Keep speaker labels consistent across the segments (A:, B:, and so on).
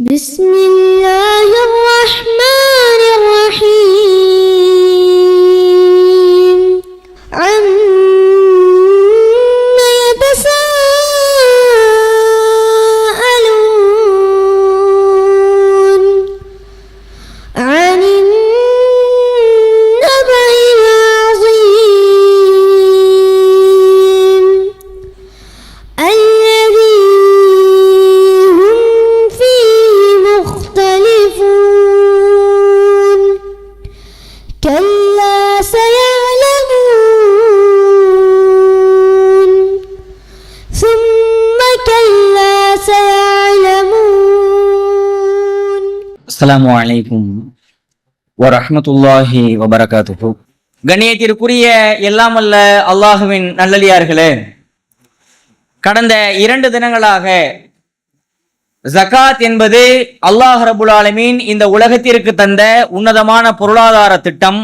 A: بسم الله الرحمن الرحيم عما يتساءلون عن النبأ العظيم الذي هم فيه مختلفون كلا سيعلمون ثم كلا سيعلمون.
B: அஸ்ஸலாமு அலைக்கும் வரஹ்மத்துல்லாஹி வபரகாத்துஹு. கண்ணியத்திற்குரிய எல்லாம் வல்ல அல்லாஹுவின் நல்லடியார்களே, கடந்த 2 தினங்களாக ஜகாத் என்பது அல்லாஹ் ரப்புல் ஆலமீன் இந்த உலகத்திற்கு தந்த உன்னதமான பொருளாதார திட்டம்.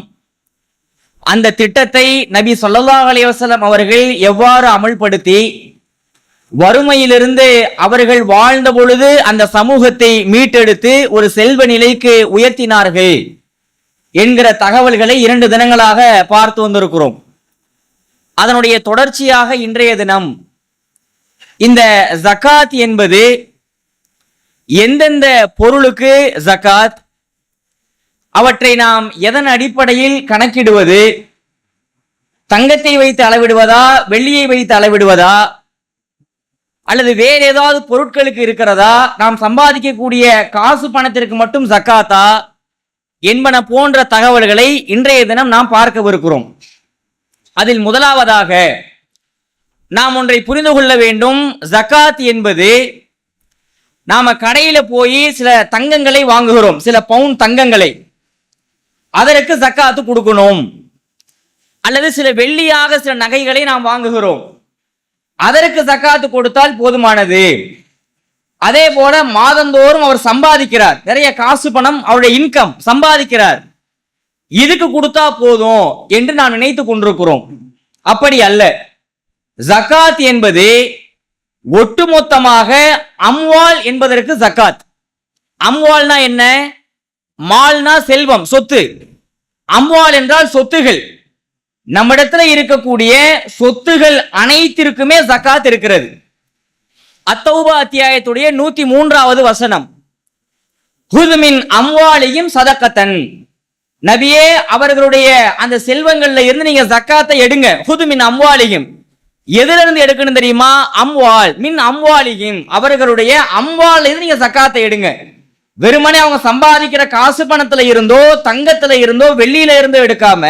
B: அந்த திட்டத்தை நபி ஸல்லல்லாஹு அலைஹி வஸல்லம் அவர்கள் எவ்வாறு அமல்படுத்தி வறுமையிலிருந்து அவர்கள் வாழ்ந்த பொழுது அந்த சமூகத்தை மீட்டெடுத்து ஒரு செல்வ நிலைக்கு உயர்த்தினார்கள் என்கிற தகவல்களை 2 தினங்களாக பார்த்து வந்திருக்கிறோம். அதனுடைய தொடர்ச்சியாக இன்றைய தினம் இந்த ஜகாத் என்பது எந்தெந்த பொருளுக்கு ஜகாத், அவற்றை நாம் எதன் அடிப்படையில் கணக்கிடுவது, தங்கத்தை வைத்து அளவிடுவதா, வெள்ளியை வைத்து அளவிடுவதா, அல்லது வேறு ஏதாவது பொருட்களுக்கு இருக்கிறதா, நாம் சம்பாதிக்கக்கூடிய காசு பணத்திற்கு மட்டும் ஜக்காத்தா என்பன போன்ற தகவல்களை இன்றைய தினம் நாம் பார்க்கவிருக்கிறோம். அதில் முதலாவதாக நாம் ஒன்றை புரிந்து கொள்ள வேண்டும். ஜகாத் என்பது நாம கடையில போய் சில தங்கங்களை வாங்குகிறோம், சில பவுன் தங்கங்களை, அதற்கு ஜக்காத்து கொடுக்கணும். அல்லது சில வெள்ளியாக சில நகைகளை நாம் வாங்குகிறோம், அதற்கு ஜக்காத்து கொடுத்தால் போதுமானது. அதே போல மாதந்தோறும் அவர் சம்பாதிக்கிறார், நிறைய காசு பணம் அவருடைய இன்கம் சம்பாதிக்கிறார், இதுக்கு கொடுத்தா போதும் என்று நாம் நினைத்து கொண்டிருக்கிறோம். அப்படி அல்ல. ஜகாத் என்பது ஒட்டுமொத்தமாக அம்வால் என்பதற்கு ஜகாத். அம்வால்னா என்ன? மால்னா செல்வம், சொத்து. அம்வால் என்றால் சொத்துகள். நம்மிடத்துல இருக்கக்கூடிய சொத்துகள் அனைத்திற்குமே ஜகாத் இருக்கிறது. அத்தௌபா அத்தியாயத்துடைய 103வது வசனம், ஹுது மின் அம்வாலியும் சதகத்தன். நபியே, அவர்களுடைய அந்த செல்வங்கள்ல இருந்து நீங்க ஜக்காத்தை எடுங்க. ஹுது மின் அம்வாலியும், எதுல இருந்து எடுக்கணும் தெரியுமா? அம்வால் மின் அம்வாலியும், அவர்களுடைய அம்வால இருந்து நீங்க ஜக்காத்தை எடுங்க. வெறுமனே அவங்க சம்பாதிக்கிற காசு பணத்துல இருந்தோ, தங்கத்துல இருந்தோ, வெள்ளியில இருந்தோ எடுக்காம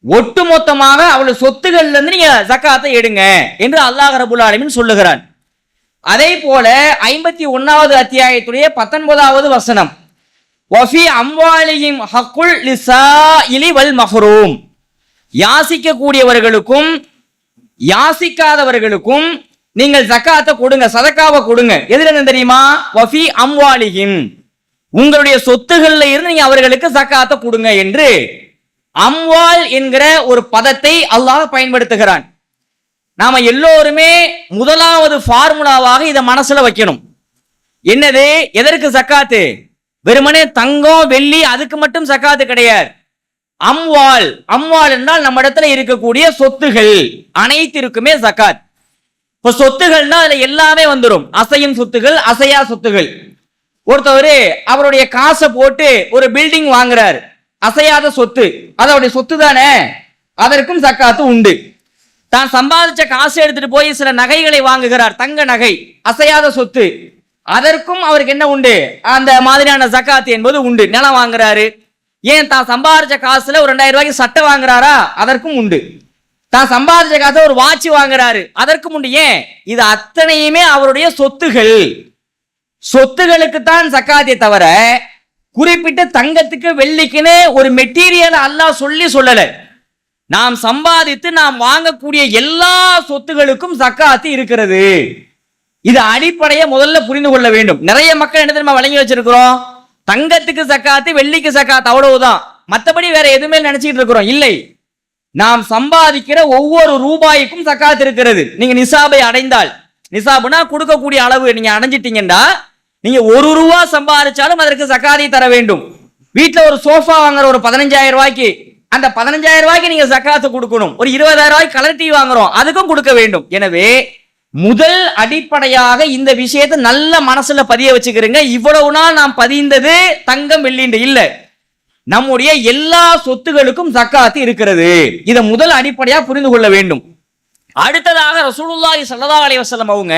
B: ஒட்டுமொத்தமாக அவளுடைய சொத்துகள்ல இருந்து நீங்க ஜக்காத்தை எடுங்க என்று அல்லாஹ் ரப்புல் ஆலமீன் சொல்லுகிறான். அதே போல 51வது அத்தியாயத்துடைய 19வது வசனம், வஃபி அம்வாலிஹிம் ஹக்குல் லிஸாயிலி வல் மஹ்ரூம். யாசிக்க கூடியவர்களுக்கும் யாசிக்காதவர்களுக்கும் நீங்கள் ஜக்காத்தை கொடுங்க, சதக்காவை கொடுங்க. எதுல இருந்து தெரியுமா? வஃபி அம்வாலிஹிம், உங்களுடைய சொத்துகள்ல இருந்து நீங்க அவர்களுக்கு ஜக்காத்தை கொடுங்க என்று அம்வால் என்கிற ஒரு பதத்தை அல்லாஹ் பயன்படுத்துகிறான். நாம எல்லோருமே முதலாவது ஃபார்முலாவாக இதை மனசுல வைக்கணும். என்னது? எதற்கு ஜக்காத்து? வெறுமனே தங்கம் வெள்ளி அதுக்கு மட்டும் ஜக்காத்து கிடையாது. அம்வால், அம்வால் என்றால் நம்ம இடத்துல இருக்கக்கூடிய சொத்துகள் அனைத்திற்குமே ஜக்காத். இப்ப சொத்துகள்னா அதுல எல்லாமே வந்துடும். அசையும் சொத்துகள், அசையா சொத்துகள். ஒருத்தவர் அவருடைய காசை போட்டு ஒரு பில்டிங் வாங்குறாரு, அசையாத சொத்து, அதோடைய சொத்து தானே, அதற்கும் ஜக்காத்து உண்டு. தான் சம்பாதிச்ச காசு எடுத்துட்டு போய் சில நகைகளை வாங்குகிறார், தங்க நகை, அசையாத சொத்து, அதற்கும் அவருக்கு என்ன உண்டு? அந்த மாதிரியான ஜக்காத்து என்பது உண்டு. நிலம் வாங்குறாரு, ஏன் தான் சம்பாதிச்ச காசுல ஒரு 2000 ரூபாய்க்கு சட்டை வாங்குறாரா, அதற்கும் உண்டு. தான் சம்பாதிச்ச காசை ஒரு வாட்ச் வாங்குறாரு, அதற்கும் உண்டு. ஏன்? இது அத்தனையுமே அவருடைய சொத்துகள். சொத்துகளுக்கு தான் ஜக்காத்தை தவிர குறிப்பிட்ட தங்கத்துக்கு வெள்ளிக்குன்னு ஒரு மெட்டீரியல் அல்லாஹ் சொல்லல. நாம் சம்பாதித்து நாம் வாங்கக்கூடிய எல்லா சொத்துகளுக்கும் ஜக்காத்து இருக்கிறது. இது அடிப்படையை முதல்ல புரிந்து கொள்ள வேண்டும். நிறைய மக்கள் என்ன தெரியுமா வழங்கி வச்சிருக்கிறோம்? தங்கத்துக்கு ஜக்காத்து, வெள்ளிக்கு ஜக்காத்து, அவ்வளவுதான். மற்றபடி வேற எதுவுமே நினைச்சிட்டு இருக்கிறோம். இல்லை, நாம் சம்பாதிக்கிற ஒவ்வொரு ரூபாய்க்கும் ஜக்காத் இருக்கிறது. நீங்க நிசாபை அடைந்தால், நிசாபுனா கொடுக்கக்கூடிய அளவு நீங்க அடைஞ்சிட்டீங்கன்னா நீங்க 1 ரூபா சம்பாதிச்சாலும் அதற்கு ஜகாத்தை தர வேண்டும். வீட்டுல ஒரு சோஃபா வாங்குற ஒரு 15,000 ரூபாய்க்கு, அந்த 15,000 ரூபாய்க்கு நீங்க ஜகாத்து கொடுக்கணும். ஒரு 20,000 ரூபாய்க்கு கலர் டிவி வாங்குறோம், அதுக்கும் கொடுக்க வேண்டும். எனவே முதல் அடிப்படையாக இந்த விஷயத்தை நல்ல மனசுல பதிய வச்சுக்கிறீங்க. இவ்வளவு நாள் நாம் பதிந்தது தங்கம் வெள்ளிண்டு இல்ல, நம்முடைய எல்லா சொத்துகளுக்கும் ஜக்காத்து இருக்கிறது. இதை முதல் அடிப்படையா புரிந்து கொள்ள வேண்டும். அடுத்ததாக ரசூலுல்லாஹி ஸல்லல்லாஹு அலைஹி வஸல்லம் அவங்க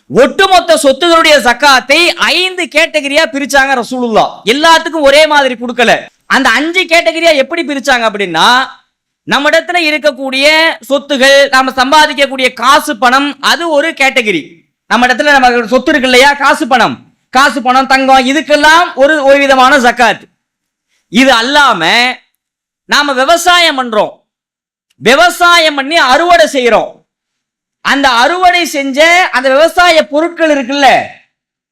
B: ஒட்டுமொத்த சொத்துகளுடைய ஜக்காத்தை 5 கேட்டகரியா பிரிச்சாங்க. ரசூலுல்லாஹ் எல்லாத்துக்கும் ஒரே மாதிரி கொடுக்கல. அந்த 5 கேட்டகரியா எப்படி பிரிச்சாங்க அப்படின்னா, நம்ம இடத்துல இருக்கக்கூடிய சொத்துகள், நாம சம்பாதிக்கக்கூடிய காசு பணம், அது ஒரு கேட்டகரி. நம்ம இடத்துல நம்ம சொத்து இருக்கு இல்லையா, காசு பணம் தங்கம், இதுக்கெல்லாம் ஒரு விதமான ஜக்காத். இது அல்லாம நாம விவசாயம் பண்றோம், விவசாயம் பண்ணி அறுவடை செய்யறோம், அந்த அறுவடை செஞ்ச அந்த விவசாய பொருட்கள் இருக்குல்ல,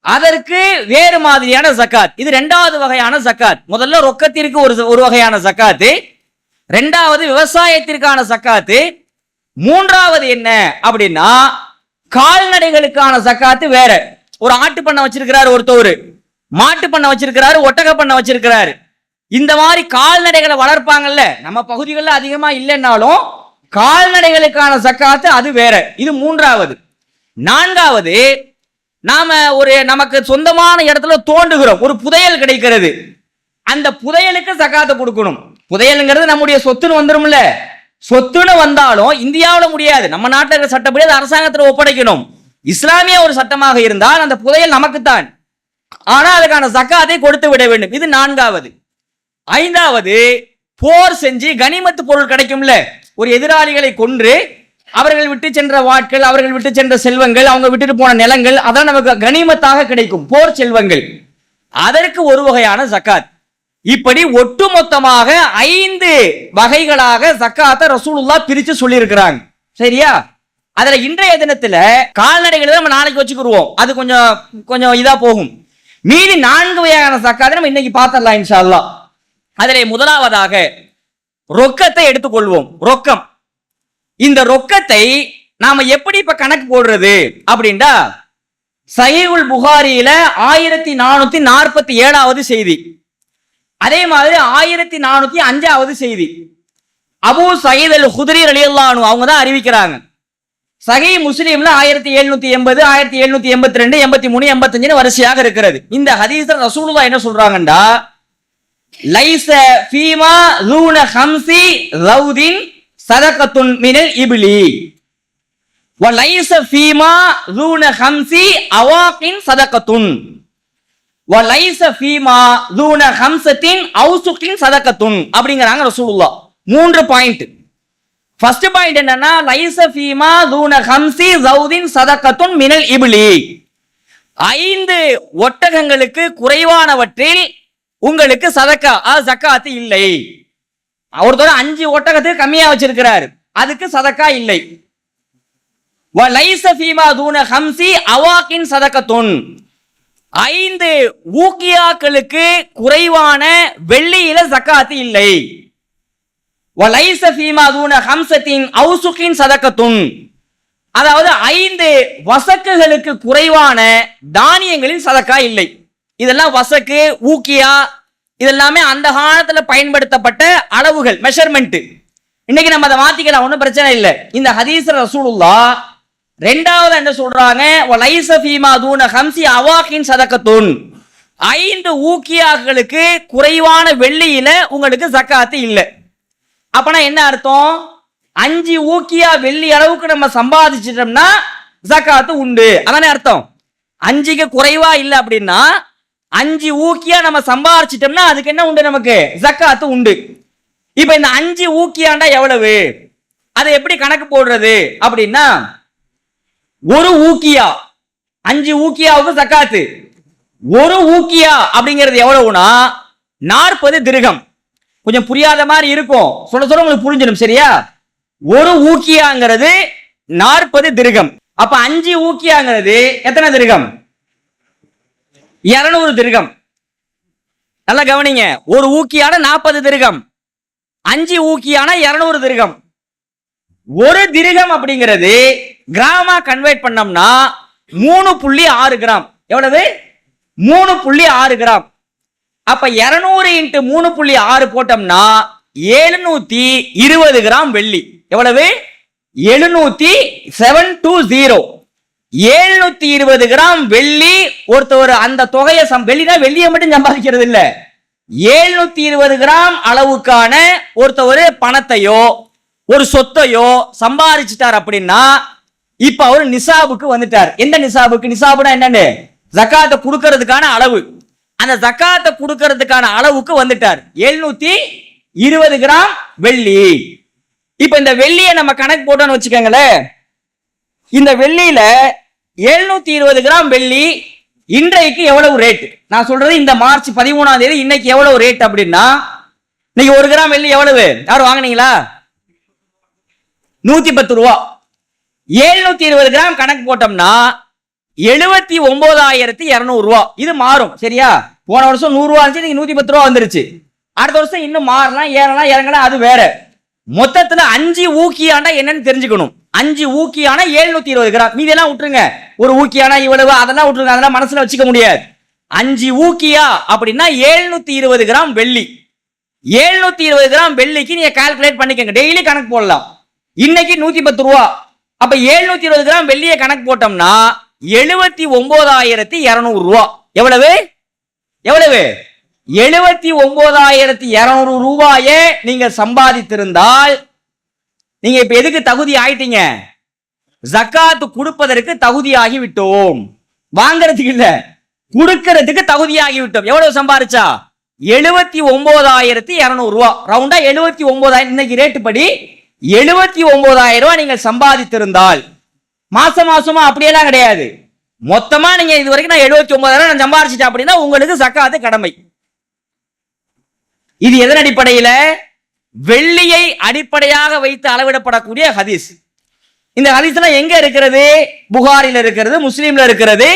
B: அதற்கு வேறு மாதிரியான ஜக்காத். இது 2வது வகையான ஜக்காத். முதல்ல ரொக்கத்திற்கு ஒரு வகையான ஜக்காத்து, 2வது விவசாயத்திற்கான ஜக்காத்து, 3வது என்ன அப்படின்னா கால்நடைகளுக்கான ஜக்காத்து வேற. ஒரு ஆட்டு பண்ணை வச்சிருக்கிறாரு ஒருத்தவர், மாட்டு பண்ணை வச்சிருக்கிறாரு, ஒட்டக பண்ணை வச்சிருக்கிறாரு. இந்த மாதிரி கால்நடைகளை வளர்ப்பாங்கல்ல, நம்ம பகுதிகளில் அதிகமா இல்லைன்னாலும் கால்நடைகளுக்கான ஜக்காத்து அது வேற. இது 3வது. 4வது, நாம நமக்கு சொந்தமான இடத்துல தோண்டுகிறோம், ஒரு புதையல் கிடைக்கிறது, அந்த புதையலுக்கு ஜக்காத்தை கொடுக்கணும். புதையலுங்கிறது நம்முடைய சொத்துன்னு வந்துரும்ல, சொத்துன்னு வந்தாலும் இந்தியாவில் முடியாது, நம்ம நாட்டில் இருக்கிற சட்டப்படி அது அரசாங்கத்தில் ஒப்படைக்கணும். இஸ்லாமிய ஒரு சட்டமாக இருந்தால் அந்த புதையல் நமக்குத்தான், ஆனா அதுக்கான ஜக்காத்தை கொடுத்து விட வேண்டும். இது 4வது. 5வது, போர் செஞ்சு கனிமத்து பொருள் கிடைக்கும்ல, ஒரு எதிராளிகளை கொன்று அவர்கள் விட்டு சென்ற வாட்கள், அவர்கள் விட்டு சென்ற செல்வங்கள், அவங்க விட்டுட்டு போன நிலங்கள், அதான் நமக்கு கனிமத்தாக கிடைக்கும், போர் செல்வங்கள், அதற்கு ஒரு வகையான ஜக்காத். இப்படி ஒட்டுமொத்தமாக 5 வகைகளாக ஜக்காத்தை ரசூலுல்லாஹ் பிரிச்சு சொல்லி இருக்கிறாங்க. சரியா? அதுல இன்றைய தினத்துல கால்நடைகளை நம்ம நாளைக்கு வச்சுக்கிடுவோம், அது கொஞ்சம் இதா போகும். மீதி 4 வகையான ஜக்காத்தை நம்ம இன்னைக்கு பார்த்துடலாம் இன்ஷா அல்லாஹ். அதிலே முதலாவதாக ரொக்கத்தை எடுத்துக்கொள்வோம். ரொக்கம், இந்த ரொக்கத்தை நாம எப்படி இப்ப கணக்கு போடுறது அப்படின்னா, சஹீஹுல் புகாரியில 1447வது செய்தி, அதே மாதிரி 1405வது செய்தி, அபூ சயீத் அல் குத்ரி ரலியல்லாஹு அன்ஹு அவங்க தான் அறிவிக்கிறாங்க. சஹீஹ் முஸ்லிம்ல 1780, 1782, 83, 85 வரிசையாக இருக்கிறது. இந்த ஹதீஸ்ல ரசூலுல்லாஹ் என்ன சொல்றாங்கண்டா, லைஸ ஃபீமா லூன ஹம்சி ரௌதின் சதகத்துன் மினல் இப்லி வ லைஸ ஃபீமா லூன ஹம்சி அவாகின் சதகத்துன் வ லைஸ ஃபீமா லூன ஹம்சத்தின் அவுசுகின் சதகத்துன் அப்படிங்கறாங்க ரசூலுல்லாஹ். 3 பாயிண்ட். ஃபர்ஸ்ட் பாயிண்ட் என்னன்னா, லைஸ ஃபீமா லூன ஹம்சி ரௌதின் சதகத்துன் மினல் இப்லி, 5 ஒட்டகங்களுக்கு குறைவானவற்றில் உங்களுக்கு சதக்கா ஜக்காத்து இல்லை. ஒருத்தர் 5 ஒட்டகத்துக்கு கம்மியா வச்சிருக்கிறாரு, அதுக்கு சதக்கா இல்லை. வலைஸ ஃபீமா தூன ஹம்சி அவாகின் சதகத்துன், 5 ஊக்கியாக்களுக்கு குறைவான வெள்ளியில ஜக்காத்து இல்லை. வலைஸ ஃபீமா தூன ஹம்சத்தின் அவுசுகின் சதகத்துன், அதாவது 5 வசக்குகளுக்கு குறைவான தானியங்களில் சதக்கா இல்லை. இதெல்லாம் வசக்கு, ஊக்கியா, இதெல்லாமே அந்த காலத்துல பயன்படுத்தப்பட்ட அளவுகள், மெஷர்மெண்ட். இன்னைக்கு நம்ம அதை மாத்திக்கலாம், ஒன்றும் பிரச்சனை இல்லை. இந்த ஹதீஸ் ரசூலுல்லாஹ் 2வது என்ன சொல்றாங்க, வலைஸ ஃபீமா தூன ஹம்சி அவாகின் சதகத்துன், 5 ஊக்கியாக்களுக்கு குறைவான வெள்ளியில உங்களுக்கு ஜக்காத்து இல்லை. அப்பனா என்ன அர்த்தம், 5 ஊக்கியா வெள்ளி அளவுக்கு நம்ம சம்பாதிச்சிட்டோம்னா ஜக்காத்து உண்டு, அதானே அர்த்தம். 5க்கு குறைவா இல்லை அப்படின்னா 5 ஊக்கியா நம்ம சம்பாதிச்சிட்டோம்னா அதுக்கு என்ன உண்டு, நமக்கு ஜக்காத்து உண்டு. இப்ப இந்த 5 ஊக்கியாண்டா எவ்வளவு, அதை எப்படி கணக்கு போடுறது அப்படின்னா, ஒரு ஊக்கியா, 5 ஊக்கியாவுக்கு ஜக்காத்து. ஒரு ஊக்கியா அப்படிங்கிறது எவ்வளவுனா 40 திர்ஹம். கொஞ்சம் புரியாத மாதிரி இருக்கும், சொல்ல உங்களுக்கு புரிஞ்சிடும். சரியா? ஒரு ஊக்கியாங்கிறது 40 திர்ஹம். அப்ப 5 ஊக்கியாங்கிறது எத்தனை திர்ஹம், 200 திர்ஹம். நல்லா கவனிங்க, ஒரு ஊக்கியான 40 திர்ஹம், 5 ஊக்கியான 200 திர்ஹம். ஒரு திர்ஹம் அப்படிங்கிறது கிராமா கன்வெர்ட் பண்ணோம்னா 3.6 கிராம். எவ்வளவு? 3.6 கிராம். அப்ப 200 இன்ட்டு 3.6 போட்டோம்னா 720 கிராம் வெள்ளி. எவ்வளவு? 720 கிராம் வெள்ளி. ஒருத்தர் அந்த தொகையை வெள்ளினா வெள்ளியை மட்டும் சம்பாதிக்கிறது இல்ல, 720 கிராம் அளவுக்கான ஒருத்தர் பணத்தையோ ஒரு சொத்தையோ சம்பாதிச்சிட்டார் அப்படின்னா இப்ப அவர் நிசாபுக்கு வந்துட்டார். எந்த நிசாபுக்கு? நிசாபுனா என்னன்னு, ஜகாத்தை கொடுக்கிறதுக்கான அளவு. அந்த ஜகாத்தை கொடுக்கிறதுக்கான அளவுக்கு வந்துட்டார். 720 கிராம் வெள்ளி. இப்ப இந்த வெள்ளியை நம்ம கணக்கு போட்டோம்னு வச்சுக்கோங்களேன். இந்த வெள்ளியில 720 கிராம் வெள்ளி இன்றைக்கு எவ்வளவு ரேட்? நான் சொல்றது இந்த மார்ச் 13ஆம் தேதி இன்னைக்கு எவ்வளவு ரேட் அப்படின்னா, இன்னைக்கு 1 கிராம் வெள்ளி எவ்வளவு? யாரும் வாங்கினீங்களா? 110 ரூபா. 720 கிராம் கணக்கு போட்டோம்னா 79,200 ரூபா. இது மாறும், சரியா? போன வருஷம் 100 ரூபா இருந்துச்சு, இன்னைக்கு 110 ரூபா வந்துருச்சு. அடுத்த வருஷம் இன்னும் மாறலாம், ஏறலாம், இறங்கலாம், அது வேற. மொத்தத்துல 5 ஊக்கியாண்டா என்னன்னு தெரிஞ்சுக்கணும். 5 ஊக்கியான 720 கிராம். மீதி எல்லாம் விட்டுருங்க, ஒரு ஊக்கியானா இவ்வளவு அதெல்லாம் விட்டுருங்க, அதெல்லாம் மனசுல வச்சுக்க முடியாது. 5 ஊக்கியா அப்படின்னா 720 கிராம் வெள்ளி. 720 கிராம் வெள்ளிக்கு நீங்க கால்குலேட் பண்ணிக்கங்க, டெய்லி கணக்கு போடலாம். இன்னைக்கு 110 ரூபா. அப்ப 720 கிராம் வெள்ளியை கணக்கு போட்டோம்னா 79,200 ரூபா. எவ்வளவு? எவ்வளவு? 79,200 ரூபாயை நீங்க சம்பாதித்திருந்தால் நீங்க இப்ப எதுக்கு தகுதி ஆயிட்டீங்க? ஜகாத் கொடுப்பதற்கு தகுதியாகி விட்டோம். வாங்கறதுக்கு இல்ல, கொடுக்கிறதுக்கு தகுதியாகி விட்டோம். எவ்வளவு சம்பாதிச்சா? 79,200 ரூபா. ரவுண்டா 79,000. இன்னைக்கு ரேட்டு படி 79,000 ரூபாய் நீங்கள் சம்பாதித்திருந்தால், மாசமா அப்படியெல்லாம் கிடையாது, மொத்தமா நீங்க இது வரைக்கும் நான் 79,000 நான் சம்பாதிச்சிட்டேன் அப்படின்னா உங்களுக்கு ஜகாத் கடமை. இது எதன் அடிப்படையில? வெள்ளியை அடிப்படையாக வைத்து அளவிடப்படக்கூடிய ஹதீஸ். இந்த ஹதீஸ்ல எங்க இருக்கிறது? புகாரில இருக்கிறது, முஸ்லீம்ல இருக்கிறது.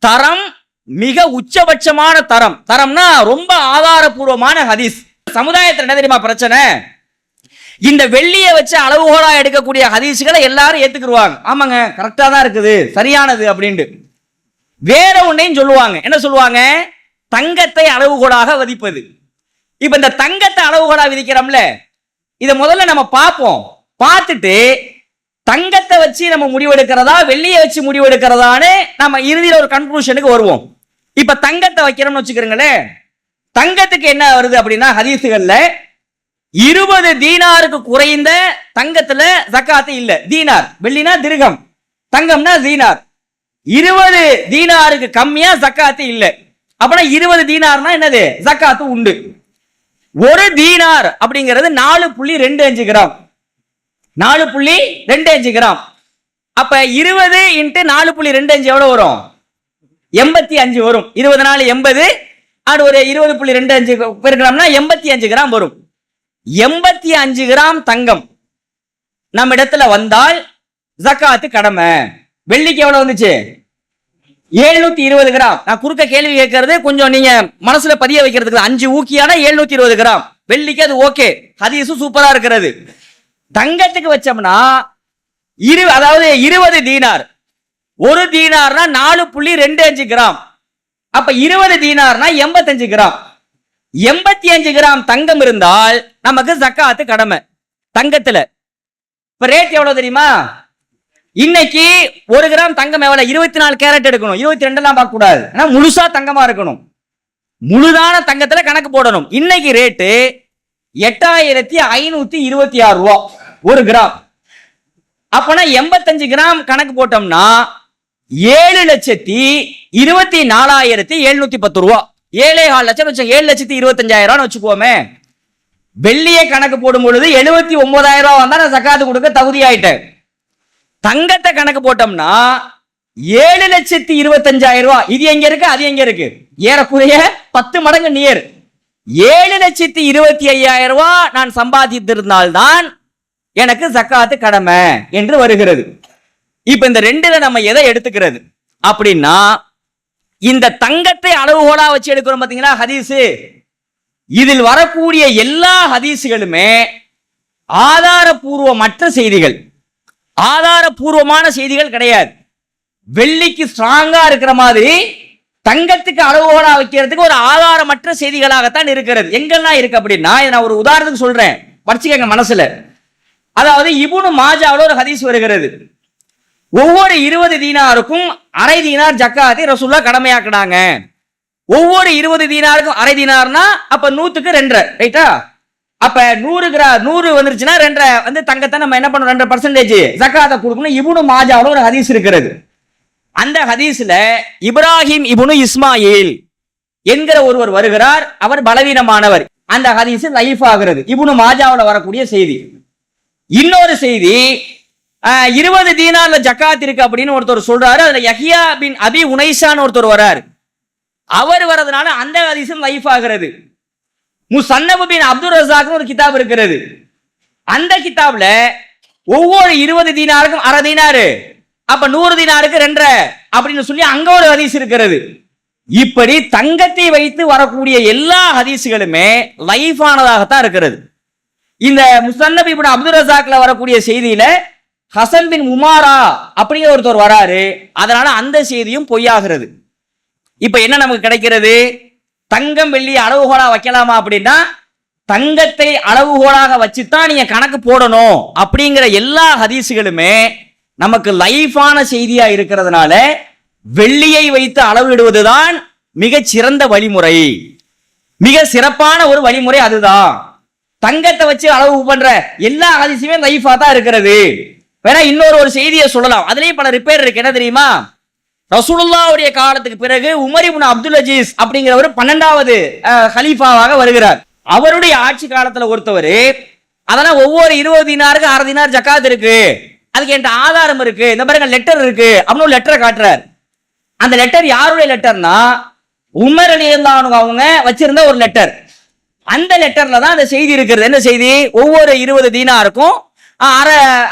B: தரம் மிக உச்சபட்சமான தரம். தரம்னா ரொம்ப ஆதாரபூர்வமான ஹதீஸ். சமுதாயத்தில் என்ன தெரியுமா பிரச்சனை? இந்த வெள்ளியை வச்சு அளவுகோலா எடுக்கக்கூடிய ஹதீஸ்களை எல்லாரும் ஏத்துக்குருவாங்க. ஆமாங்க, கரெக்டா தான் இருக்குது, சரியானது அப்படின்ட்டு. வேற ஒன்னையும் சொல்லுவாங்க. என்ன சொல்லுவாங்க? தங்கத்தை அளவுகோலாக விதிப்பது. இப்ப இந்த தங்கத்தை அளவுகோலா விதிக்கிறோம்ல, இதை முதல்ல நம்ம பார்ப்போம். பார்த்துட்டு தங்கத்தை வச்சு நம்ம முடிவெடுக்கிறதா வெள்ளியை வச்சு முடிவெடுக்கிறதான்னு நம்ம இறுதியில் ஒரு கன்க்ளூஷனுக்கு வருவோம். இப்ப தங்கத்தை வைக்கிறோம்னு வச்சுக்கிறீங்களேன். தங்கத்துக்கு என்ன வருது அப்படின்னா ஹதீசுகள்ல 20 தீனாருக்கு குறைந்த தங்கத்துல ஜகாத்து இல்ல. தீனார் வெள்ளினா திர்கம், தங்கம்னா தீனார். 20 தீனாருக்கு கம்மியா ஜகாத்து இல்ல. அப்பனா 20 தீனார்னா என்னது? ஜகாத்து உண்டு. ஒரு தீனார் அப்படிங்கிறது 4.25 கிராம். 4.25 கிராம். அப்ப 20 இன்ட்டு 4.25 எவ்வளவு வரும்? 85 வரும். 20 நாள் 80, அது ஒரு 20.25 பெருக்கலாம்னா 85 கிராம் வரும். 85 கிராம் தங்கம் நம்ம இடத்துல வந்தால் ஜகாத்து கடமை. வெள்ளிக்கு எவ்வளவு வந்துச்சு? 720 கிராம். நான் குறுக்க கேள்வி கேட்கறது கொஞ்சம் நீங்க மனசுல பதிய வைக்கிறதுக்கு. 5 ஊக்கியான 720 கிராம் வெள்ளிக்கு அது ஓகே, ஹதீஸ் சூப்பரா இருக்கிறது. தங்கத்துக்கு வச்சோம்னா அதாவது 20 தீனார். ஒரு தீனார்னா 4.25 கிராம். அப்ப 20 தீனார்னா 85 கிராம். 85 கிராம் தங்கம் இருந்தால் நமக்கு ஜகாத்து கடமை தங்கத்துல. இப்ப ரேட் எவ்வளவு தெரியுமா? இன்னைக்கு 1 கிராம் தங்கம் எவ்வளவு? 24 கேரட் எடுக்கணும். 22 எல்லாம் பார்க்க கூடாது, ஆனா முழுசா தங்கமா இருக்கணும். முழுதான தங்கத்துல கணக்கு போடணும். இன்னைக்கு ரேட்டு 8,526 ரூபா 1 கிராம். அப்பனா 85 கிராம் கணக்கு போட்டோம்னா 7,24,710 ரூபா. 7,4 லட்சம் வச்சு 7,25,000 வச்சுக்கோமே. வெள்ளியை கணக்கு போடும் பொழுது 79,000 ரூபாய் வந்தா நான் ஜகாத்து கொடுக்க தகுதி ஆயிட்டேன். தங்கத்தை கணக்கு போட்டோம்னா 7,25,000 ரூபாய். இது எங்க இருக்கு, அது எங்க இருக்கு? ஏறக்குறைய 10 மடங்கு நியர். 7,25,000 ரூபாய் நான் சம்பாதித்திருந்தால்தான் எனக்கு ஜகாத்து கடமை என்று வருகிறது. இப்ப இந்த ரெண்டுல நம்ம எதை எடுத்துக்கிறது அப்படின்னா, இந்த தங்கத்தை அளவுகோலா வச்சு எடுக்கிறோம் பாத்தீங்களா ஹதீஸ். இதில் வரக்கூடிய எல்லா ஹதீஸ்களுமே ஆதாரபூர்வமற்ற செய்திகள், ஆதாரபூர்வமான செய்திகள் கிடையாது. வெள்ளிக்கு ஸ்ட்ராங்கா இருக்கிற மாதிரி தங்கத்துக்கு அளவுகோலா வைக்கிறதுக்கு ஒரு ஆதாரமற்ற செய்திகளாகத்தான் இருக்கிறது. எங்கெல்லாம் இருக்கு அப்படின்னா, இதை நான் ஒரு உதாரணத்துக்கு சொல்றேன், படிச்சுக்கங்க மனசுல. அதாவது இப்னு மாஜாவுல ஒரு ஹதீஸ் வருகிறது. ஒவ்வொரு 20 தீனாருக்கும் அரை தீனார் ஜக்காத்தை ரசூலுல்லாஹ் கடமையாக்குனாங்க. ஒவ்வொரு 20 தீனாருக்கும் அரை தீனார்னா அப்ப 100க்கு 2.5, ரைட்டா? அப்ப 100 வந்துருச்சுன்னா 2.5 வந்து தங்கத்தை நம்ம என்ன பண்ணணும், 2% ஜக்காத்தை கொடுக்கணும். இப்னு மாஜாவுல ஒரு ஹதீஸ் இருக்கிறது. அந்த ஹதீஸ்ல இப்ராஹிம் இப்னு இஸ்மாயில் என்கிற ஒருவர் வருகிறார். அவர் பலவீனமானவர். அந்த ஹதீஸ் லைஃப் ஆகிறது. இப்னு மாஜாவுல வரக்கூடிய செய்தி. இன்னொரு செய்தி, 20 தீனார்ல ஜக்காத் இருக்கு அப்படின்னு ஒருத்தர் சொல்றாரு. அதுல யஹ்யா பின் அபி உனைசான்னு ஒருத்தர் வராரு. அவர் வரதுனால அந்த ஹதீஸ் லைஃப் ஆகிறது. முஸன்னஃப் பின் அப்துர் ரஸாக்னு ஒரு கிதாப் இருக்கிறது. அந்த கிதாப்ல ஒவ்வொரு 20 தீனாருக்கும் அரை தீனாரு, அப்ப 100 தீனாருக்கு 2.5 அப்படின்னு சொல்லி அங்க ஒரு ஹதீஸ் இருக்கிறது. இப்படி தங்கத்தை வைத்து வரக்கூடிய எல்லா ஹதீஸ்களுமே லைஃப் ஆனதாகத்தான் இருக்கிறது. இந்த முஸன்னஃப் இப்னு அப்துர் ரஸாக்ல வரக்கூடிய செய்தியில ஹசன் பின் உமாரா அப்படிங்கிற ஒருத்தர் வராரு. அதனால அந்த செய்தியும் பொய்யாகிறது. இப்ப என்ன நமக்கு கிடைக்கிறது? தங்கம் வெள்ளி அளவுகோலா வைக்கலாமா அப்படின்னா, தங்கத்தை அளவுகோலாக வச்சுதான் நீங்க கணக்கு போடணும் அப்படிங்கிற எல்லா ஹதீஸுகளுமே நமக்கு லைஃபான செய்தியா இருக்கிறதுனால வெள்ளியை வைத்து அளவிடுவதுதான் மிக சிறந்த வழிமுறை, மிக சிறப்பான ஒரு வழிமுறை. அதுதான் தங்கத்தை வச்சு அளவு பண்ற எல்லா ஹதீஸுமே லைஃபா தான் இருக்கிறது. வேணா இன்னொரு செய்தியை சொல்லலாம், அதுலயும் பல ரிப்பேர் இருக்கு. என்ன தெரியுமா? ரசூலுல்லாஹ்வுடைய காலத்துக்கு பிறகு உமர் இப்னு அப்துல் அஜீஸ் அப்படிங்கிறவர் 12வது ஹலீஃபாவாக வருகிறார். அவருடைய ஆட்சி காலத்துல ஒருத்தவர் அதெல்லாம் ஒவ்வொரு 20 தீனாருக்கு அரை தீனார் ஜக்காத் இருக்கு, அதுக்கு என்கிட்ட ஆதாரம் இருக்கு, இந்த பாருங்க லெட்டர் இருக்கு அப்படின்னு ஒரு லெட்டரை காட்டுறார். அந்த லெட்டர் யாருடைய லெட்டர்னா உமர் ரலியல்லாஹு அன்ஹு அவங்க வச்சிருந்த ஒரு லெட்டர். அந்த லெட்டர்ல தான் அந்த செய்தி இருக்கிறது. என்ன செய்தி? ஒவ்வொரு 20 தீனாருக்கும்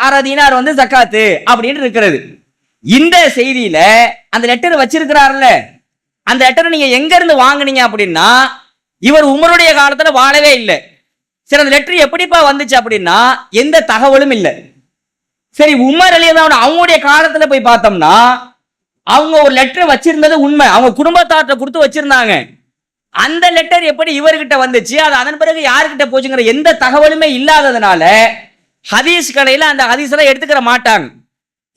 B: அரை தீனார் வந்து ஜக்காத்து அப்படின்னு இருக்கிறது. இந்த செய்தியில அந்த லெட்டர் வச்சிருக்கிறாருல்ல, அந்த லெட்டரை நீங்க எங்க இருந்து வாங்குனீங்க அப்படின்னா, இவர் உமருடைய காலத்துல வாழவே இல்லை. சரி, அந்த லெட்டர் எப்படிப்பா வந்துச்சு அப்படின்னா எந்த தகவலும் இல்லை. சரி, உமர் ரலியல்லாஹு அன்ஹு அவங்களுடைய காலத்துல போய் பார்த்தோம்னா அவங்க ஒரு லெட்டர் வச்சிருந்தது உண்மை, அவங்க குடும்பத்தார்ட்ட கொடுத்து வச்சிருந்தாங்க. அந்த லெட்டர் எப்படி இவர்கிட்ட வந்துச்சு, அது அதன் பிறகு யாருக்கிட்ட போச்சுங்கிற எந்த தகவலுமே இல்லாததுனால ஹதீஸ் கடையில அந்த ஹதீஸ் எல்லாம் எடுத்துக்கிற மாட்டாங்க.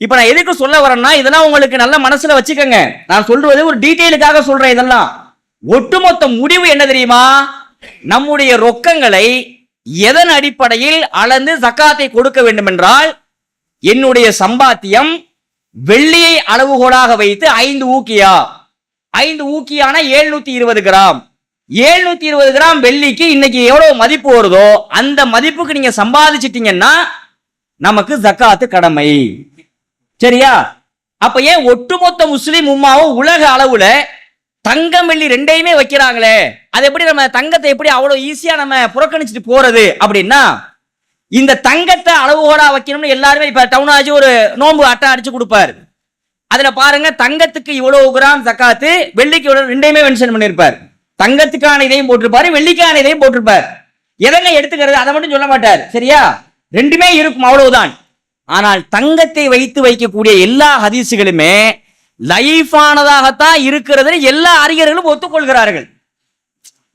B: இப்ப நான் எதுக்கு சொல்ல வரேன்னா, இதெல்லாம் உங்களுக்கு நல்ல மனசுல வச்சுக்கோங்க. நான் சொல்றது ஒரு டீட்டெயிலுக்காக சொல்றேன். இதெல்லாம் ஒட்டுமொத்த முடிவு என்ன தெரியுமா? நம்முடைய ரொக்கங்களை எதன் அடிப்படையில் அளந்து ஜக்காத்தை கொடுக்க வேண்டும் என்றால், என்னுடைய சம்பாத்தியம் வெள்ளியை அளவுகோலாக வைத்து 5 ஊக்கியா, 5 ஊக்கியான 720 கிராம், 720 கிராம் வெள்ளிக்கு இன்னைக்கு எவ்வளவு மதிப்பு வருதோ அந்த மதிப்புக்கு நீங்க சம்பாதிச்சிட்டீங்கன்னா நமக்கு ஜக்காத்து கடமை. சரியா? அப்ப ஏன் ஒட்டுமொத்த முஸ்லிம் உம்மாவும் உலக அளவுல தங்கம் வெள்ளி ரெண்டையுமே வைக்கிறாங்களே, அது எப்படி நம்ம தங்கத்தை எப்படி அவ்வளவு ஈஸியா நம்ம புறக்கணிச்சுட்டு போறது அப்படின்னா, இந்த தங்கத்தை அளவுகோலா வைக்கணும்னு எல்லாருமே இப்ப டவுன் ஆச்சு ஒரு நோன்பு அட்டை அடிச்சு கொடுப்பாரு. அதுல பாருங்க தங்கத்துக்கு இவ்வளவு கிராம் ஜக்காத்து, வெள்ளிக்கு இவ்வளவு, ரெண்டையுமே மென்ஷன் பண்ணிருப்பார். தங்கத்துக்கான இதையும் போட்டிருப்பாரு, வெள்ளிக்கான இதையும் போட்டிருப்பார். எதங்க எடுத்துக்கிறது அதை மட்டும் சொல்ல மாட்டார். சரியா? ரெண்டுமே இருக்கும், அவ்வளவுதான். ஆனால் தங்கத்தை வைத்து வைக்கக்கூடிய எல்லா ஹதீஸுகளுமே லைஃபானதாகத்தான் இருக்கிறது எல்லா அறிஞர்களும் ஒத்துக்கொள்கிறார்கள்.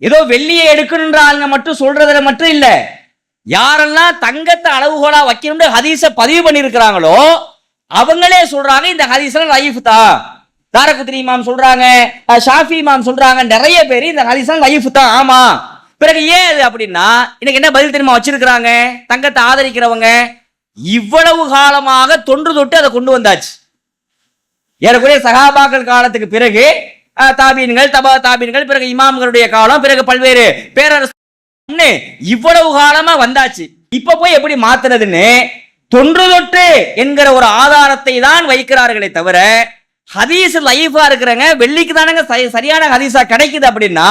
B: ஏதோ வெள்ளியை எடுக்கணுன்ற ஆளுங்க மட்டும் சொல்றதுல மட்டும் இல்ல, யாரெல்லாம் தங்கத்தை அளவுகோலா வைக்கணும்னு ஹதீஸ பதிவு பண்ணிருக்கிறாங்களோ அவங்களே சொல்றாங்க இந்த ஹதீஸ்ல லைஃப் தான். தாரகுத்ரி இமாம் சொல்றாங்க, ஷாஃபி இமாம் சொல்றாங்க, நிறைய பேர் இந்த ஹதீஸ்ல லைஃப் தான். ஆமா, பிறகு ஏன் அது அப்படின்னா இன்னைக்கு என்ன பதில் தெரியுமா வச்சிருக்கிறாங்க? தங்கத்தை ஆதரிக்கிறவங்க இவ்வளவு காலமாக தொன்று தொட்டு அதை கொண்டு வந்தாச்சு. ஏறக்குறைய சகாபாக்கள் காலத்துக்கு பிறகு தாபீன்கள், தபா தாபீன்கள், பிறகு இமாம்களுடைய காலம், பிறகு பல்வேறு பேரரசு, இவ்வளவு காலமா வந்தாச்சு. இப்ப போய் எப்படி மாத்துறதுன்னு தொன்று தொட்டு என்கிற ஒரு ஆதாரத்தை தான் வைக்கிறார்களே தவிர, ஹதீஸ் லைஃபா இருக்கிறங்க வெள்ளிக்கு தானங்க சரியான ஹதீஸா கிடைக்குது அப்படின்னா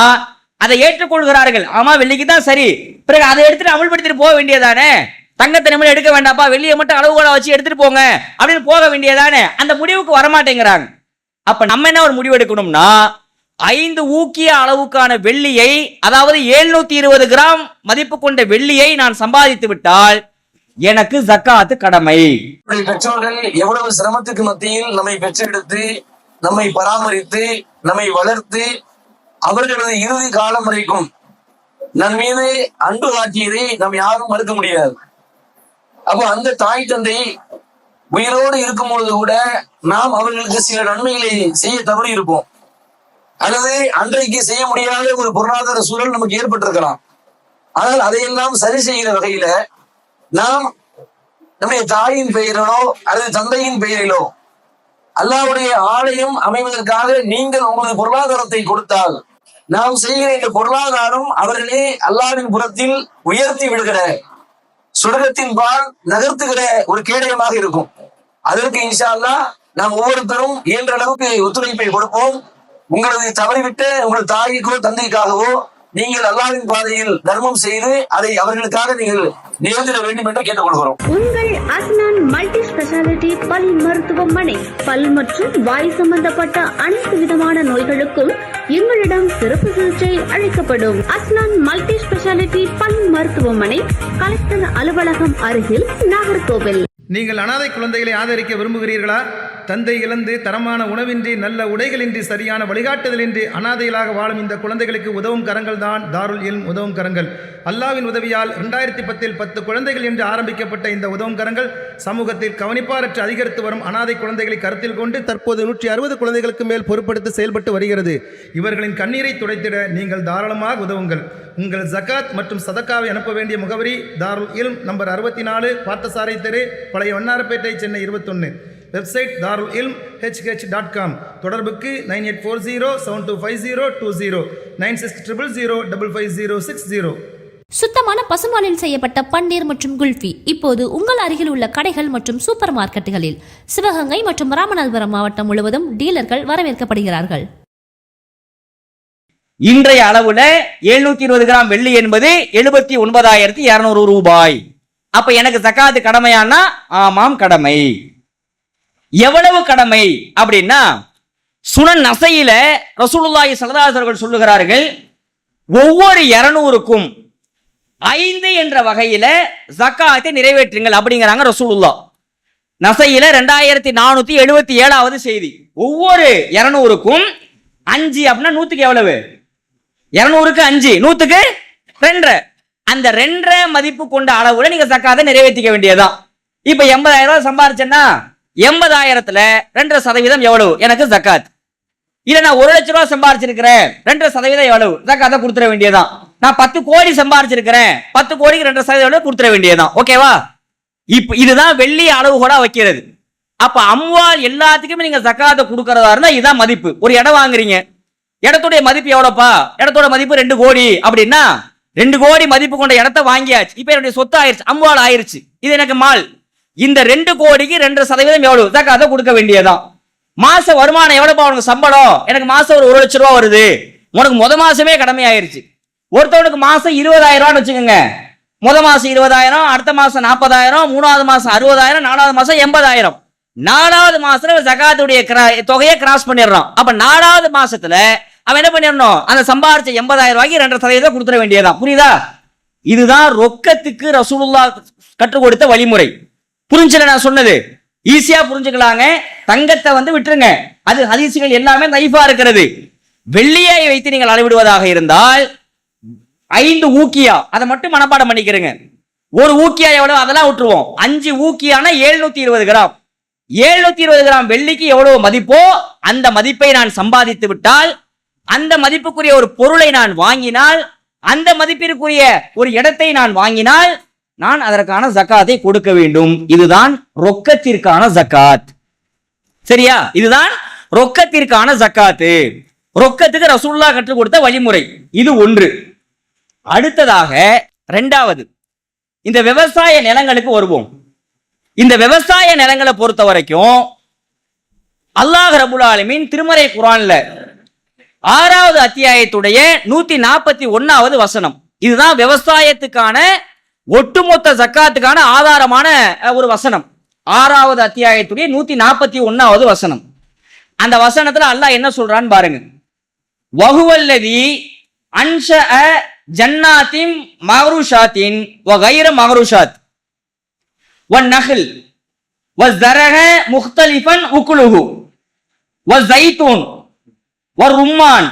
B: அதை ஏற்றுக்கொள்கிறார்கள். ஆமா, வெள்ளிக்கு தான் சரி, பிறகு அதை எடுத்துட்டு அமல்படுத்திட்டு போக வேண்டியதானே. தங்கத்தை நம்ம எடுக்க வேண்டாப்பா, வெள்ளியை மட்டும் அளவுகோலா வச்சு எடுத்துட்டு போங்க அப்படின்னு போக வேண்டியதானே. அந்த முடிவுக்கு வரமாட்டேங்கிறாங்க. அப்ப நம்ம என்ன ஒரு முடிவு எடுக்கணும்னா, 5 ஊக்கிய அளவுக்கான வெள்ளியை, அதாவது 720 கிராம் மதிப்பு கொண்ட வெள்ளியை நான் சம்பாதித்து விட்டால் எனக்கு ஜக்காத்து கடமை.
C: பெற்றோர்கள் எவ்வளவு சிரமத்துக்கு மத்தியில் நம்மை பெற்றெடுத்து நம்மை பராமரித்து நம்மை வளர்த்து அவர்களது இறுதி காலம் வரைக்கும் நம் மீது அன்பு காட்டியதை நாம் யாரும் மறுக்க முடியாது. அப்போ அந்த தாய் தந்தை உயிரோடு இருக்கும் பொழுது கூட நாம் அவர்களுக்கு சில நன்மைகளை செய்ய தவறி இருப்போம், அல்லது அன்றைக்கு செய்ய முடியாத ஒரு பொருளாதார சூழல் நமக்கு ஏற்பட்டிருக்கலாம். ஆனால் அதையெல்லாம் சரி செய்கிற வகையில நாம் நம்முடைய தாயின் பெயரிலோ அல்லது தந்தையின் பெயரிலோ அல்லாஹ்வுடைய ஆலயம் அமைவதற்காக நீங்கள் உங்களது பொருளாதாரத்தை கொடுத்தால் நாம் செய்கிற இந்த பொருளாதாரம் அவர்களே அல்லாஹ்வின் புறத்தில் உயர்த்தி விடுகிற சுடகத்தின் பால் நகர்த்துகிற ஒரு கேடயமாக இருக்கும். அதற்கு இன்ஷா அல்லாஹ் நாம் ஒவ்வொருத்தரும் இயன்ற அளவுக்கு ஒத்துழைப்பை கொடுப்போம். உங்களது தவறிவிட்ட உங்கள் தாய்க்கோ தந்தைக்காகவோ நீங்கள் அல்லாஹ்வின் பாதையில் தர்மம் செய்து அதை அவர்களுக்காக நீங்கள் நிகழ்த்திட வேண்டும் என்று கேட்டுக்கொள்கிறோம்.
D: உங்கள் அஸ்னான் மல்டி ஸ்பெஷாலிட்டி பல் மருத்துவமனை பல் மற்றும் வாய் சம்பந்தப்பட்ட அனைத்து விதமான நோய்களுக்கும் எங்களிடம் சிறப்பு சிகிச்சை அளிக்கப்படும். அஸ்னான் மல்டி ஸ்பெஷாலிட்டி பல் மருத்துவமனை, கலெக்டர் அலுவலகம் அருகில், நாகர்கோவில்.
E: நீங்கள் அனாதை குழந்தைகளை ஆதரிக்க விரும்புகிறீர்களா? தந்தை இழந்து தரமான உணவின்றி, நல்ல உடைகளின்றி, சரியான வழிகாட்டுதலின்றி அனாதைகளாக வாழும் இந்த குழந்தைகளுக்கு உதவும் கரங்கள் தான் தாருல் இல்ம் உதவும் கரங்கள். அல்லாஹ்வின் உதவியால் 2010 10 குழந்தைகள் என்று ஆரம்பிக்கப்பட்ட இந்த உதவும் கரங்கள் சமூகத்தில் கவனிப்பாரற்று அதிகரித்து வரும் அனாதை குழந்தைகளை கருத்தில் கொண்டு தற்போது 160 குழந்தைகளுக்கு மேல் பொறுப்படுத்தி செயல்பட்டு வருகிறது. இவர்களின் கண்ணீரை துடைத்திட நீங்கள் தாராளமாக உதவுங்கள். உங்கள் ஜகாத் மற்றும் சதக்காவை அனுப்ப வேண்டிய முகவரி தாருல் இல்ம், நம்பர் 64, பார்த்தசாரை தெரு, பழைய வண்ணாரப்பேட்டை, சென்னை 21. வெப்சைட் தாருல் இல்ம் hh.com. தொடர்புக்கு 9840725020 9600055060.
F: சுத்தமான பசுமாலில் செய்யப்பட்ட பன்னீர் மற்றும் குல்ஃபி இப்போது உங்கள் அருகில் உள்ள கடைகள் மற்றும் சூப்பர் மார்க்கெட்டுகளில். சிவகங்கை மற்றும் ராமநாதபுரம் மாவட்டம் முழுவதும் டீலர்கள் வரவேற்கப்படுகிறார்கள்.
B: இன்றைய அளவுல 720 கிராம் வெள்ளி என்பது 79,200 ரூபாய். அப்ப எனக்கு ஜகாத் கடமையானா? ஆமாம், கடமை. எவ்வளவு கடமை அப்படின்னா, சுனன் நசையில ரசூலுல்லாஹி ஸல்லல்லாஹு அலைஹி வஸல்லம் சொல்லுகிறார்கள், ஒவ்வொரு 200க்கும் 5 என்ற வகையில ஜகாத்தை நிறைவேற்றுங்கள் அப்படிங்கிறாங்க ரசூலுல்லாஹ். நசையில 2477வது செய்தி. ஒவ்வொரு 200க்கும் 5 அப்படின்னா 100க்கு எவ்வளவு? 200க்கு 5, 100க்கு 2. அந்த 2 மதிப்பு கொண்ட அளவுல நீங்க ஜகாத்தை நிறைவேற்றிக்க வேண்டியதுதான். இப்ப 80,000 ரூபாய் சம்பாரிச்சேன்னா 80,000த்துல 2% எவ்வளவு? எனக்கு ஜகாத். இல்ல நான் 1 லட்சம் ரூபாய் சம்பாரிச்சிருக்கிறேன், 2% எவ்வளவு? ஜகாத்தை கொடுத்துட வேண்டியதுதான். நான் 10 கோடி சம்பாரிச்சிருக்கிறேன், 10 கோடிக்கு 2% கொடுத்துட வேண்டியதுதான். ஓகேவா? இப்ப இதுதான் வெள்ளி அளவுகோலா வைக்கிறது. அப்ப அம்வால் எல்லாத்துக்குமே நீங்க ஜகாத்தை கொடுக்கறதா இருந்தா இதுதான் மதிப்பு. ஒரு இடம் வாங்குறீங்க, இடத்துடைய மதிப்பு எவ்வளவுப்பா? இடத்தோட மதிப்பு 2 கோடி அப்படின்னா 2 கோடி மதிப்பு கொண்ட இடத்தை வாங்கியாச்சு. இப்ப என்னுடைய சொத்து ஆயிருச்சு, அம்வால் ஆயிருச்சு, இது எனக்கு மால். இந்த 2 கோடிக்கு 2% எவ்வளவு? ஜகாத்தை கொடுக்க வேண்டியதான். மாச வருமானம் எவ்வளவுப்பா உனக்கு சம்பளம்? எனக்கு மாசம் ஒரு 1 லட்சம் ரூபாய் வருது, உனக்கு முத மாசமே கடமை ஆயிருச்சு. ஒருத்தவனுக்கு மாசம் 20,000 ரூபான்னு வச்சுக்கோங்க. முத மாசம் 20,000, அடுத்த மாசம் 40,000, 3வது மாசம் 60,000, 4வது மாசம் 80,000. 4வது மாசத்துல ஜகாத்துடைய தொகையை கிராஸ் பண்ணிடுறான். அப்ப 4வது மாசத்துல அவன் என்ன பண்ணிடணும்? அந்த சம்பாரிச்ச 80,000 ரூபாய்க்கு 2% கொடுத்துட வேண்டியதான். புரியுதா? இதுதான் ரொக்கத்துக்கு ரசூலுல்லாஹ் கற்றுக் கொடுத்த வழிமுறை. புரிஞ்சல நான் சொன்னது? ஈஸியா புரிஞ்சுக்கலாங்க. தங்கத்தை விட்டுருங்க, அது ஹதீசுகள் எல்லாமே தைஃபா இருக்கிறது. வெள்ளியை வைத்து நீங்கள் அளவிடுவதாக இருந்தால் 5 ஊக்கியா, அதை மட்டும் மனப்பாடம் பண்ணிக்கிறங்க. ஒரு ஊக்கியா எவ்வளவு? அதெல்லாம் விட்டுருவோம். 5 ஊக்கியான 720 கிராம். 720 கிராம் வெள்ளிக்கு எவ்வளவு மதிப்போ அந்த மதிப்பை நான் சம்பாதித்து விட்டால், அந்த மதிப்புக்குரிய ஒரு பொருளை நான் வாங்கினால், அந்த மதிப்பிற்குரிய ஒரு இடத்தை நான் வாங்கினால், நான் அதற்கான ஜகாத்தை கொடுக்க வேண்டும். இதுதான் ரொக்கத்திற்கான ஜகாத். சரியா? இதுதான் ரொக்கத்திற்கான ஜகாத்து. ரொக்கத்துக்கு ரசூலுல்லாஹ் கற்றுக் கொடுத்த வழிமுறை இது ஒன்று. அடுத்ததாக 2வது இந்த விவசாய நிலங்களுக்கு வருவோம். இந்த விவசாய நிலங்களை பொறுத்த வரைக்கும் அல்லாஹ் ரப்பல் ஆலமீன் திருமறை குர்ஆன்ல 6வது அத்தியாயத்துடைய 141வது வசனம், இதுதான் விவசாயத்துக்கான ஒட்டுமொத்த ஜக்காத்துக்கான ஆதாரமான ஒரு வசனம். 6வது அத்தியாயத்துடைய 141வது வசனம். அந்த வசனத்துல அல்லாஹ் என்ன சொல்றான்னு பாருங்க. வஹுவல்லதி அன்ஷஅ ஜன்னாத்தின் மக்ரூஷாத்தின் வ கைர மக்ரூஷாத் வ நஹ்ல் வ ஸரஹ முக்தலிஃபன் உக்லுஹு வஸைத்தூன் வர்ரும்மான்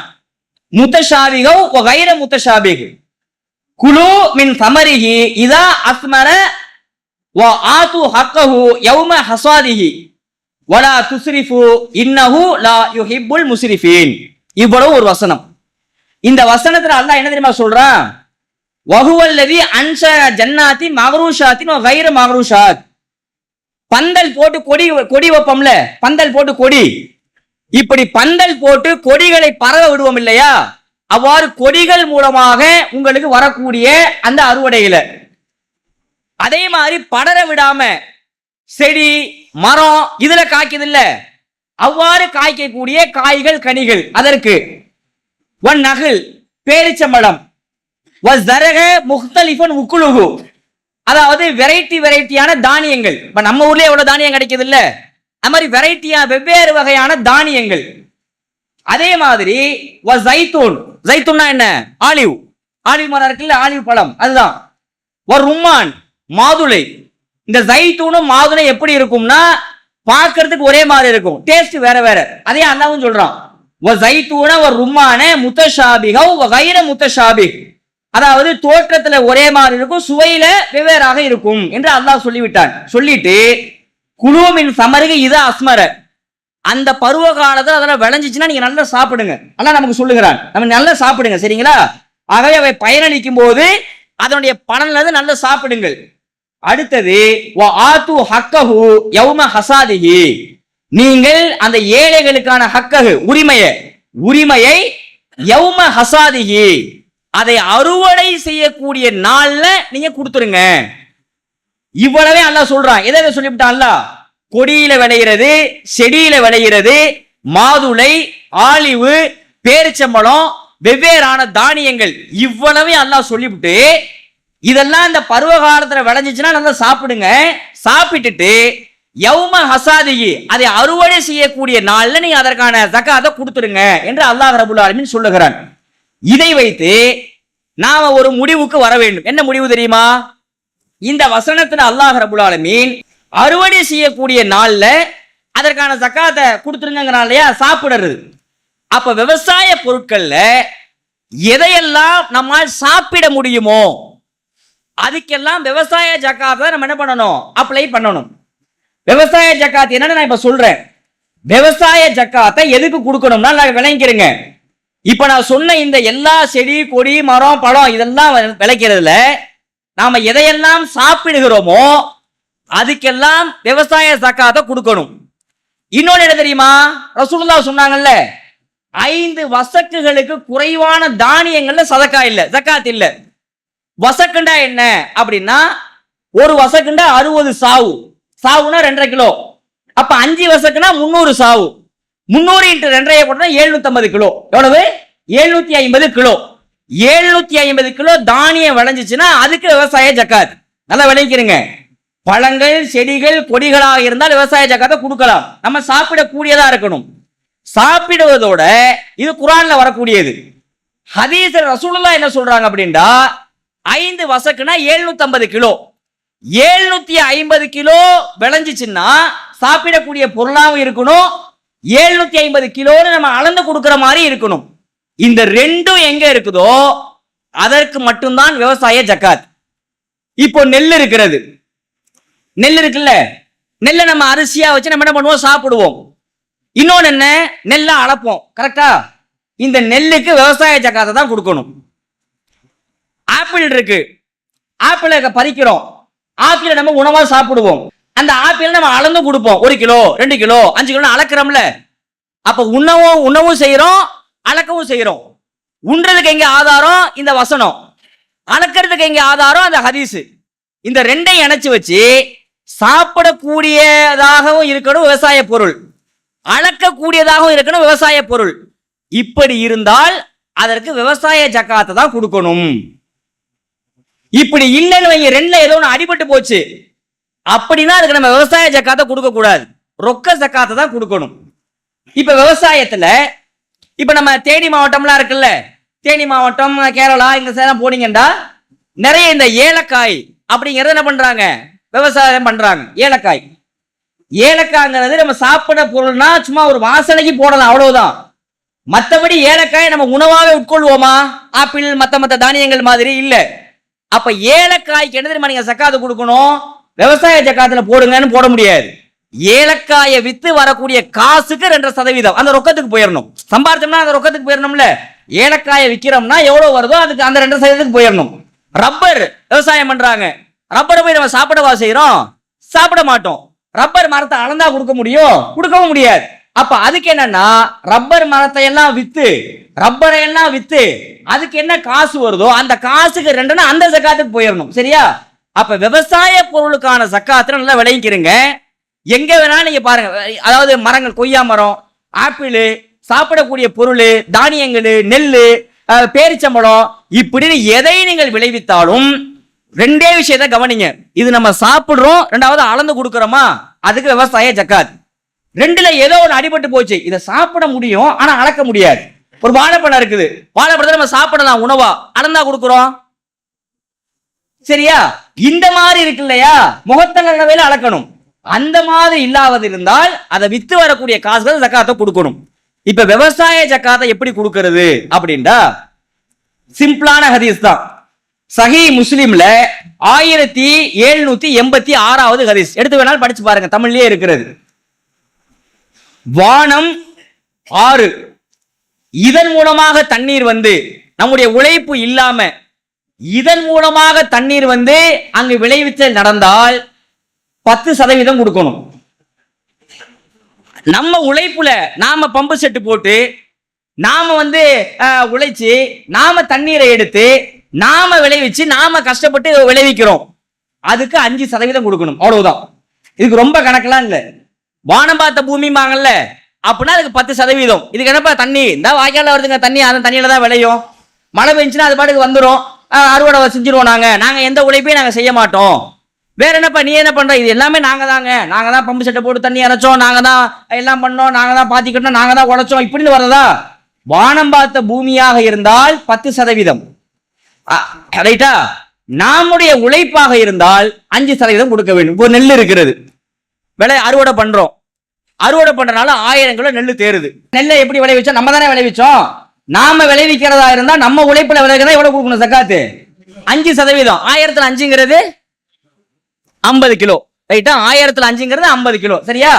B: முத்தஷாபிஹு வகைர முத்தஷாபிஹ் குலு மின் சமரிஹி இதா அஸ்மர வ ஆது ஹக்கஹு யௌம ஹஸாதிஹி வலா துஸ்ரிஃபு இன்னஹு லா யுஹிப்புல் முஸ்ரிஃபீன். இவ்வளவு ஒரு வசனம். இந்த வசனத்துல அல்லாஹ் என்ன தெரியுமா சொல்றான்? வஹுவல்லதி அன்ஷ ஜன்னாத்தி மக்ரூஷாத்தின் வ கைர மக்ரூஷாத். பந்தல் போட்டு கொடி வைப்போம்ல, பந்தல் போட்டு கொடி, இப்படி பந்தல் போட்டு கொடிகளை பரவ விடுவோம் இல்லையா, அவ்வாறு கொடிகள் மூலமாக உங்களுக்கு வரக்கூடிய அந்த அறுவடைகளை அதே மாதிரி படர விடாம செடி மரம் இதுல காய்க்குது இல்ல, அவ்வாறு காய்க்கக்கூடிய காய்கள் கனிகள், அதற்கு ஒன் நகில் பேரிச்சம்பழம் வஸ்தரக முக்தலிஃபன் உக்குலுகு, அதாவது வெரைட்டியான தானியங்கள். இப்ப நம்ம ஊர்ல எவ்வளவு தானியம் கிடைக்குது இல்ல, அது மாதிரி வெரைட்டியா வெவ்வேறு வகையான தானியங்கள். அதே மாதிரி ஜைத்தூன், ஜைத்தூன்னா என்ன? ஆலிவ், ஆலிவ் மரம் இருக்குல்ல, ஆலிவ் பழம், அதுதான். ரும்மான் மாதுளை. இந்த ஜைத்தூனும் மாதுளை எப்படி இருக்கும்னா பார்க்கிறதுக்கு ஒரே மாதிரி இருக்கும், டேஸ்ட் வேற வேற. அதே அல்லாஹ்வும் சொல்றான் ஜைத்தூன ரும்மான முத்தஷாபிஹ வ கைர முத்தஷாபிஹ், அதாவது தோற்றத்துல ஒரே மாதிரி இருக்கும், சுவையில வெவ்வேறாக இருக்கும் என்று அல்லாஹ் சொல்லிவிட்டான். சொல்லிட்டு குலூமின் சமருகு இதா அஸ்மர, அந்த பருவ காலத்துல அதெல்லாம் விளைஞ்சிச்சுன்னா நீங்க நல்லா சாப்பிடுங்க, அல்லாஹ் நமக்கு சொல்லுகிறான், நம்ம நல்லா சாப்பிடுங்க, சரிங்களா? ஆகவே அவை பயனளிக்கும் போது அதனுடைய பலன்ல இருந்து நல்லா சாப்பிடுங்கள். அடுத்தது வ ஆது ஹக்கஹு யௌம ஹஸாதிஹி, நீங்கள் அந்த ஏழைகளுக்கான ஹக்கஹு உரிமையை யௌம ஹஸாதிஹி, அதை அறுவடை செய்யக்கூடிய நாள்ல நீங்க கொடுத்துருங்க. இவ்வளவே அல்லாஹ் சொல்றான். எதை சொல்லிவிட்டான் அல்லாஹ்? கொடியில விளைகிறது, செடியில விளைகிறது, மாதுளை, ஆலிவு, பேரிச்சம்பழம், வெவ்வேறான தானியங்கள், இவ்வளவே அல்லாஹ் சொல்லிவிட்டு இதெல்லாம் இந்த பருவ காலத்துல விளைஞ்சிச்சுன்னா நல்லா சாப்பிடுங்க. சாப்பிட்டுட்டு யௌம ஹஸாதிஹி, அதை அறுவடை செய்யக்கூடிய நாள்ல நீங்க அதற்கான ஜகாத்தை கொடுத்துருங்க என்று அல்லாஹ் ரப்பல் ஆலமீன் சொல்லுகிறான். இதை வைத்து நாம ஒரு முடிவுக்கு வர வேண்டும். என்ன முடிவு தெரியுமா? இந்த வசனத்துல அல்லாஹ் ரப்பல் ஆலமீன் அறுவடை செய்யக்கூடிய நாள்ல அதற்கான ஜகாத்தை கொடுத்துருங்கிறான் இல்லையா, சாப்பிடுறது. அப்ப விவசாய பொருட்கள்ல எதையெல்லாம் நம்மால் சாப்பிட முடியுமோ அதுக்கெல்லாம் விவசாய ஜகாத்தை நம்ம என்ன பண்ணணும்? அப்ளை பண்ணணும். விவசாய ஜகாத் என்னன்னு நான் இப்ப சொல்றேன். விவசாய ஜகாத்தை எதுக்கு கொடுக்கணும்னா நான் விளைக்கிறேங்க. இப்ப நான் சொன்ன இந்த எல்லா செடி கொடி மரம் பழம் இதெல்லாம் விளைக்கிறதுல நாம எதையெல்லாம் சாப்பிடுகிறோமோ அதுக்கெல்லாம் விவசாய ஜகாத்தை கொடுக்கணும். இன்னொன்னு என்ன தெரியுமா? ரசூலுல்லாஹ் சொன்னாங்கல்ல, 5 வசக்குகளுக்கு குறைவான தானியங்கள்ல சதக்கா இல்ல, ஜகாத் இல்ல. வசக்குண்டா என்ன அப்படின்னா, ஒரு வசக்குண்டா 60 சாவு, சாவுனா 2.5 கிலோ. அப்ப 5 வசக்குனா 300 சாவு, 300 × 2.5 போட்டா 750 கிலோ. எவ்வளவு? 750 கிலோ. 750 கிலோ தானியம் விளைஞ்சிச்சுன்னா அதுக்கு விவசாய ஜகாத். நல்லா விளைக்கிறீங்க. பழங்கள் செடிகள் கொடிகளாக இருந்தால் விவசாய ஜகாத்தை கொடுக்கலாம். நம்ம சாப்பிடக்கூடியதா இருக்கணும். சாப்பிடுவதோட இது குர்ஆன்ல வரக்கூடியது. ஹதீஸ்ல ரசூலுல்லாஹ் என்ன சொல்றாங்க அப்படின்னா, 5 வசக்குனா 750 கிலோ. 750 கிலோ விளைஞ்சிச்சுன்னா சாப்பிடக்கூடிய பொருளாகவும் இருக்கணும், 750 கிலோன்னு நம்ம அளந்து கொடுக்கிற மாதிரி இருக்கணும். இந்த ரெண்டும் எங்க இருக்குதோ அதற்கு மட்டும்தான் விவசாய ஜகாத். இப்போ நெல் இருக்கிறது, நெல் இருக்குல்ல, நெல்லை நம்ம அரிசியா வச்சு நம்ம என்ன பண்ணுவோம்? சாப்பிடுவோம். இன்னொன்னு என்ன? நெல்லை அளப்போம், கரெக்டா? இந்த நெல்லுக்கு விவசாய ஜகாத்தை தான் கொடுக்கணும். ஆப்பிள் இருக்கு, ஆப்பிளை பறிக்கிறோம், ஆப்பிளை நம்ம உணவா சாப்பிடுவோம். அந்த ஆப்பிளை நம்ம அளந்து கொடுப்போம், 1 கிலோ 2 கிலோ 5 கிலோ அளக்கிறோம்ல. அப்ப உணவும் செய்யறோம், அளக்கவும் செய்யறோம். உண்றதுக்கு எங்க ஆதாரம்? இந்த வசனம். அளக்கிறதுக்கு எங்க ஆதாரம்? அந்த ஹதீஸ். இந்த ரெண்டையும் இணைச்சு வச்சு சாப்பிடக்கூடியதாகவும் இருக்கணும் விவசாய பொருள், அளக்கக்கூடியதாகவும் இருக்கணும் விவசாய பொருள். இப்படி இருந்தால் அதற்கு விவசாய ஜகாத்தை தான் கொடுக்கணும். இப்படி இல்லைன்னு வைங்க, ரெண்டுல ஏதோ ஒன்று அடிபட்டு போச்சு அப்படின்னா அதுக்கு நம்ம விவசாய ஜகாத்தை கொடுக்க கூடாது, ரொக்க ஜகாத்தை தான் கொடுக்கணும். இப்ப விவசாயத்துல இப்ப நம்ம தேனி மாவட்டம்லாம் இருக்குல்ல, தேனி மாவட்டம் கேரளா இந்த சைடெல்லாம் போனீங்கன்னா நிறைய இந்த ஏலக்காய் அப்படிங்கறத என்ன பண்றாங்க? விவசாயம் பண்றாங்க. ஏலக்காய் ஏலக்காய்ங்கிறது நம்ம சாப்பிட பொருள்னா சும்மா ஒரு வாசனைக்கு போடலாம், அவ்வளவுதான். மற்றபடி ஏலக்காயை நம்ம உணவாவே உட்கொள்வோமா? ஆப்பிள் மத்த தானியங்கள் மாதிரி இல்ல. அப்ப ஏலக்காய்க்கு என்ன தெரியுமா நீங்க ஜக்காத்து கொடுக்கணும்? விவசாய ஜக்காத்துல போடுங்கன்னு போட முடியாது. ஏலக்காயை வித்து வரக்கூடிய காசுக்கு 2% அந்த ரொக்கத்துக்கு போயிடணும். சம்பாரிச்சோம்னா அந்த ரொக்கத்துக்கு போயிடணும்ல. ஏலக்காயை விக்கிறோம்னா எவ்வளவு வருதோ அதுக்கு அந்த 2% போயிடணும். ரப்பர் விவசாயம் பண்றாங்க, ரப்பரை போய் நம்ம சாப்பிடவா செய்யறோம்? சாப்பிட மாட்டோம். ரப்பர் மரத்தை அளந்தா கொடுக்க முடியும்? கொடுக்கவும் முடியாது. அப்ப அதுக்கு என்னன்னா ரப்பர் மரத்தை எல்லாம் வித்து, ரப்பரை எல்லாம் வித்து அதுக்கு என்ன காசு வருதோ அந்த காசுக்கு 2 அந்த ஜக்காத்துக்கு போயிடணும். சரியா? அப்ப விவசாய பொருளுக்கான ஜக்காத்து நல்லா விளைவிக்கிறீங்க. எங்க வேணாலும் நீங்க பாருங்க, அதாவது மரங்கள், கொய்யா மரம், ஆப்பிள், சாப்பிடக்கூடிய பொருள், தானியங்கள், நெல்லு, பேரிச்சம்பழம், இப்படின்னு எதை நீங்கள் விளைவித்தாலும் 2 விஷயத்தை கவனிங்க. இது நம்ம சாப்பிடுறோம், 2வது அளந்து கொடுக்கிறோமா, அதுக்கு விவசாய ஜக்காத். 2ல ஏதோ ஒன்று அடிபட்டு போச்சு, இதை சாப்பிட முடியும் ஆனா அளக்க முடியாது. ஒரு வாழைப்பழம் இருக்குது, வாழைப்பழத்தை நம்ம சாப்பிடலாம் உணவா, அளந்தா கொடுக்கிறோம். சரியா? இந்த மாதிரி இருக்கு இல்லையா, முகத்தங்கவேல அளக்கணும். அந்த மாதிரி இல்லாவது இருந்தால் அதை வித்து வரக்கூடிய காசுகள் ஜக்காத்தை கொடுக்கணும். இப்ப விவசாய ஜக்காத்தை எப்படி கொடுக்கிறது அப்படின்னா சிம்பிளான ஹதீஸ் தான். சஹீ முஸ்லிம்ல 1786வது ஹதீஸ், எடுத்து வேணாலும் படிச்சு பாருங்க, தமிழ்லயே இருக்கிறது. வானம் 6, இதன் மூலமாக தண்ணீர் வந்து, நம்முடைய உழைப்பு இல்லாம இதன் மூலமாக தண்ணீர் வந்து அங்கு விளைவித்தல் நடந்தால் 10% கொடுக்கணும். நம்ம உழைப்புல நாம பம்பு செட்டு போட்டு நாம வந்து உழைச்சு நாம தண்ணீரை எடுத்து நாம விளைவிச்சு நாம கஷ்டப்பட்டு விளைவிக்கிறோம், அதுக்கு 5% கொடுக்கணும். அவ்வளவுதான். இதுக்கு ரொம்ப கணக்கெல்லாம் இல்ல. வானம் பார்த்த பூமிமாங்கல்ல, அப்படின்னா அதுக்கு 10%. இதுக்கு என்னப்பா தண்ணி, இந்த வாய்க்கால வருதுங்க தண்ணி, அந்த தண்ணியில தான் விளையும். மழை பெஞ்சுன்னா அது பாட்டுக்கு வந்துடும், அறுவடை செஞ்சிருவோம். நாங்க எந்த உழைப்பையும் நாங்க செய்ய மாட்டோம். வேற என்னப்பா நீ என்ன பண்ற? இது எல்லாமே நாங்க தான் பம்பு செட்டை போட்டு தண்ணி அரைச்சோம், நாங்க தான் எல்லாம் பண்ணோம், நாங்க தான் பாத்திக்கிட்டோம், நாங்க தான் உழைச்சோம், இப்படின்னு வர்றதா? வானம் பார்த்த பூமியாக இருந்தால் 10%. ரைட்டா? நம்முடைய உழைப்பாக இருந்தால் 5% கொடுக்க வேண்டும். இப்போ நெல் இருக்கிறது, அறுவடை பண்றோம், அறுவடை பண்றதுனால 1000 கிலோ நெல் தேருது. நெல்லை எப்படி விளைவிச்சோம்? நம்ம தானே விளைவிச்சோம். நாம விளைவிக்கிறதா இருந்தா நம்ம உழைப்புல விளைவிக்கிறதா எவ்வளவு கொடுக்கணும் ஜக்காத்து? 5%. 1000ல் 5ங்கிறது 50 கிலோ. ரைட்டா? 1000ல் 5ங்கிறது 50 கிலோ. சரியா?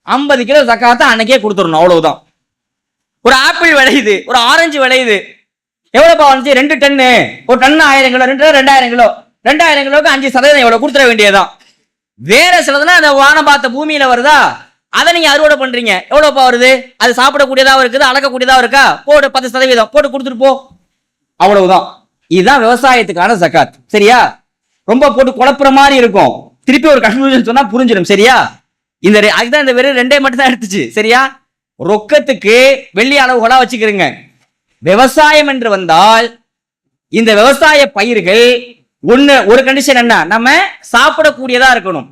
B: 50 கிலோ ஜக்காத்தை அன்னைக்கே கொடுத்துடணும். அவ்வளவுதான். ஒரு ஆப்பிள் விளையுது, ஒரு ஆரஞ்சு விளையுது, எவ்வளவுப்பா வந்துச்சு? 2 டன்னு. ஒரு டன்னு 1000 கிலோ, 2 2000 கிலோ. 2000 கிலோக்கு 5% எவ்வளவு கொடுத்துட வேண்டியதுதான். வேற சிலதுனா அந்த வானம் பார்த்த பூமியில வருதா, அதை நீங்க அறுவடை பண்றீங்க, எவ்வளவுப்பா வருது? அது சாப்பிடக்கூடியதா இருக்குது, அளக்கக்கூடியதா இருக்கா? போடு 10% போட்டு கொடுத்துட்டு போ, அவ்வளவுதான். இதுதான் விவசாயத்துக்கான ஜக்காத். சரியா? ரொம்ப போட்டு குழப்புற மாதிரி இருக்கும், திருப்பி ஒரு கன்க்ளூஷன் சொன்னா புரிஞ்சிடும். சரியா? அதுதான் இந்த வெறும் 2 மட்டும் தான் எடுத்துச்சு. சரியா? ரொக்கத்துக்கு வெள்ளி அளவுகளா வச்சுக்கிறீங்க. விவசாயம் என்று வந்தால் இந்த விவசாய பயிர்கள் ஒரு கண்டிஷன் என்ன, நம்ம சாப்பிடக்கூடியதா இருக்கணும்.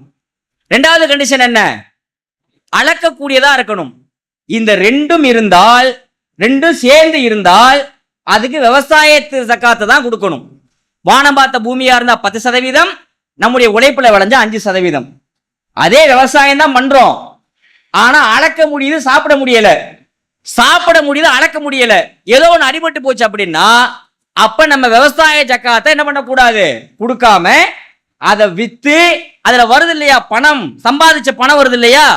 B: 2வது கண்டிஷன் என்ன, அளக்கக்கூடியதா இருக்கணும். இந்த 2ம் இருந்தால், 2ம் சேர்ந்து இருந்தால் அதுக்கு விவசாயத்து ஜக்காத்தை தான் கொடுக்கணும். வானம் பார்த்த பூமியா இருந்தா 10%, நம்முடைய உழைப்புல விளைஞ்சா 5%. அதே விவசாயம் தான் பண்றோம், ஆனா அளக்க முடியுது, சாப்பிட முடியல. சாப்பிட முடியுது, அளக்க முடியல, ஏதோ ஒன்று அடிபட்டு போச்சு அப்படின்னா அப்ப நம்ம விவசாய ஜக்காத்தை என்ன பண்ணக்கூடாது? கொடுக்காம அதை வித்து அதுல வருது இல்லையா பணம், சம்பாதிச்ச பணம் வருது இல்லையா,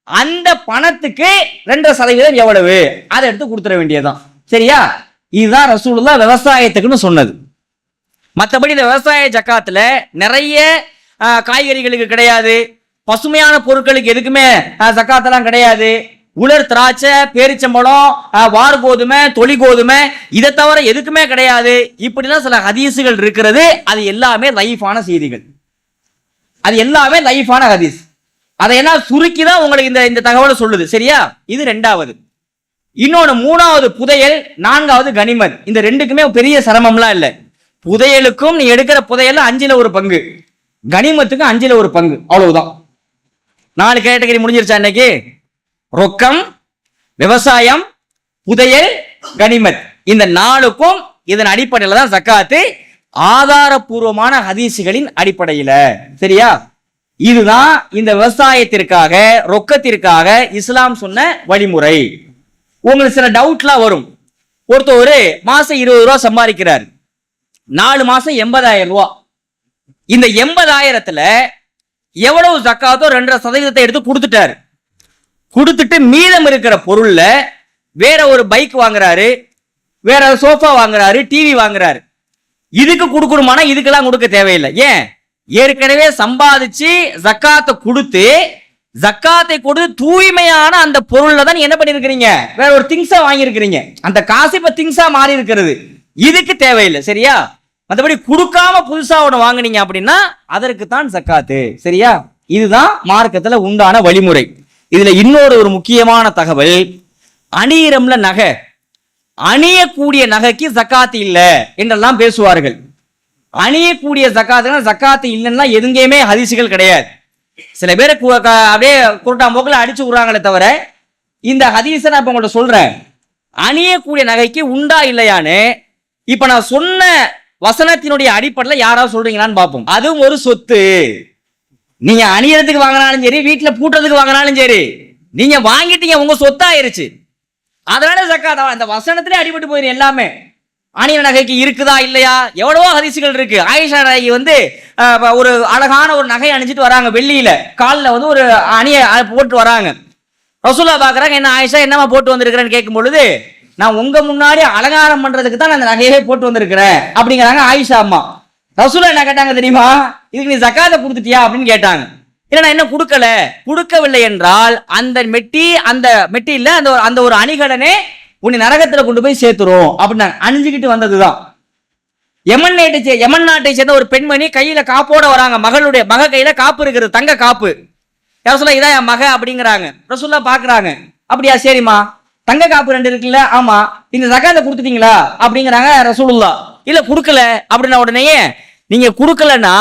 B: அந்த பணத்துக்கு 2% எவ்வளவு அதை எடுத்து கொடுத்துட வேண்டியதுதான். சரியா? இதுதான் ரசூலுல்லாஹ் விவசாயத்துக்குன்னு சொன்னது. மற்றபடி இந்த விவசாய ஜக்காத்துல நிறைய காய்கறிகளுக்கு கிடையாது, பசுமையான பொருட்களுக்கு எதுக்குமே ஜக்காத்தெல்லாம் கிடையாது. உலர் திராட்சை, பேரிச்சம்பழம், வார் கோதுமை, தொளி கோதுமை, இதை தவிர எதுக்குமே கிடையாது. இப்படிலாம் சில ஹதீஸுகள் இருக்கிறது. அது எல்லாமே லைஃபான செய்திகள், அது எல்லாமே லைஃபான ஹதீஸ். அதையெல்லாம் சுருக்கிதான் உங்களுக்கு இந்த தகவலை சொல்லுது. சரியா? இது 2வது. இன்னொன்னு 3வது புதையல், 4வது கனிமத். இந்த 2க்குமே பெரிய சிரமம்லாம் இல்லை. புதையலுக்கும் நீ எடுக்கிற புதையல் 5ல் 1 பங்கு, கனிமத்துக்கும் 5ல் 1 பங்கு, அவ்வளவுதான். 4 கேட்டகரி முடிஞ்சிருச்சா இன்னைக்கு? ரொக்கம், விவசாயம், புதையல், கனிமத். இந்த 4க்கும் இதன் அடிப்படையில் தான் ஜக்காத்து, ஆதாரபூர்வமான ஹதீசுகளின் அடிப்படையில். சரியா? இதுதான் இந்த விவசாயத்திற்காக ரொக்கத்திற்காக இஸ்லாம் சொன்ன வழிமுறை. உங்களுக்கு சில டவுட்லாம் வரும். ஒருத்தர் மாசம் 20 ரூபா சம்பாதிக்கிறார், 4 மாசம் 80,000 ரூபா. இந்த 80,000த்துல எவ்வளவு ஜக்காத்தோ 2.5% எடுத்து கொடுத்துட்டாரு. கொடுத்துட்டு மீதம் இருக்கிற பொருள்ல வேற ஒரு பைக் வாங்குறாரு, வேற சோஃபா வாங்குறாரு, டிவி வாங்குறாரு. இதுக்கு கொடுக்கணுமானா இதுக்கெல்லாம் கொடுக்க தேவையில்லை. ஏன்? ஏற்கனவே சம்பாதிச்சு ஜக்காத்தை கொடுத்து தூய்மையான அந்த பொருள்ல தான் என்ன பண்ணிருக்கிறீங்க, வேற ஒரு திங்ஸா வாங்கி இருக்கிறீங்க. அந்த காசு இப்ப திங்ஸா மாறி இருக்கிறது, இதுக்கு தேவையில்லை. சரியா? மற்றபடி கொடுக்காம புதுசா ஒண்ணு வாங்குனீங்க அப்படின்னா அதற்கு தான் ஜக்காத்து. சரியா? இதுதான் மார்க்கத்துல உண்டான வழிமுறை. இதுல இன்னொரு ஒரு முக்கியமான தகவல், அணியிறம்ல நகை, அணியக்கூடிய நகைக்கு ஜக்காத்து இல்ல என்றெல்லாம் பேசுவார்கள். அணியக்கூடிய ஜக்காத்து இல்லைன்னா எதுங்கேயுமே ஹதீசுகள் கிடையாது. சில பேர் அப்படியே குருட்டா போக்கில் அடிச்சு விடுறாங்களே தவிர இந்த ஹதீஸை நான் இப்ப உங்கள்ட்ட சொல்றேன். அணியக்கூடிய நகைக்கு உண்டா இல்லையான்னு இப்ப நான் சொன்ன வசனத்தினுடைய அடிப்படையில் யாராவது சொல்றீங்களான்னு பார்ப்போம். அதுவும் ஒரு சொத்து. நீங்க அணியறதுக்கு வாங்கினாலும் சரி, வீட்டுல பூட்டுறதுக்கு வாங்கினாலும் சரி, நீங்க வாங்கிட்டீங்க, உங்க சொத்தாயிருச்சு. அதனால ஜக்காத் அந்த வசனத்திலே அடிபட்டு போயிடும் எல்லாமே. அணிய நகைக்கு இருக்குதா இல்லையா எவ்வளவோ ஹதீசுகள் இருக்கு. ஆயிஷா நகை ஒரு அழகான ஒரு நகை அணிஞ்சிட்டு வராங்க, வெள்ளியில காலில் ஒரு அணிய போட்டு வராங்க. ரசூலா பாக்குறாங்க, என்ன ஆயிஷா என்னமா போட்டு வந்திருக்கிறேன்னு கேட்கும் பொழுது, நான் உங்க முன்னாடி அலங்காரம் பண்றதுக்கு தான் அந்த நகையவே போட்டு வந்திருக்கிறேன் அப்படிங்கிறாங்க ஆயிஷா அம்மா. ரசூலா என்ன கேட்டாங்க தெரியுமா? இதுக்கு நீ ஜக்காத்தை கொடுத்துட்டியா அப்படின்னு கேட்டாங்க. இல்ல என்ன கொடுக்கவில்லை என்றால் அந்த மெட்டியில அந்த ஒரு அணிகலனே உன்னை நரகத்துல கொண்டு போய் சேர்த்துரும் அப்படின்னு அணிஞ்சுக்கிட்டு வந்ததுதான். யமன் நாட்டை சேர்ந்த ஒரு பெண்மணி கையில காப்போட வராங்க. மக கையில காப்பு இருக்கிறது, தங்க காப்பு. ரசூலா இதான் என் மக அப்படிங்கிறாங்க. ரசூலா பாக்குறாங்க, அப்படியா சரிம்மா, தங்க காப்பு 2 இருக்குல்ல, ஆமா, இந்த ஜக்காத்தை கொடுத்துட்டீங்களா அப்படிங்கிறாங்க ரசூலுல்லா. இல்ல கொடுக்கல அப்படின்னா உடனே, நீங்க கொடுக்கலன்னா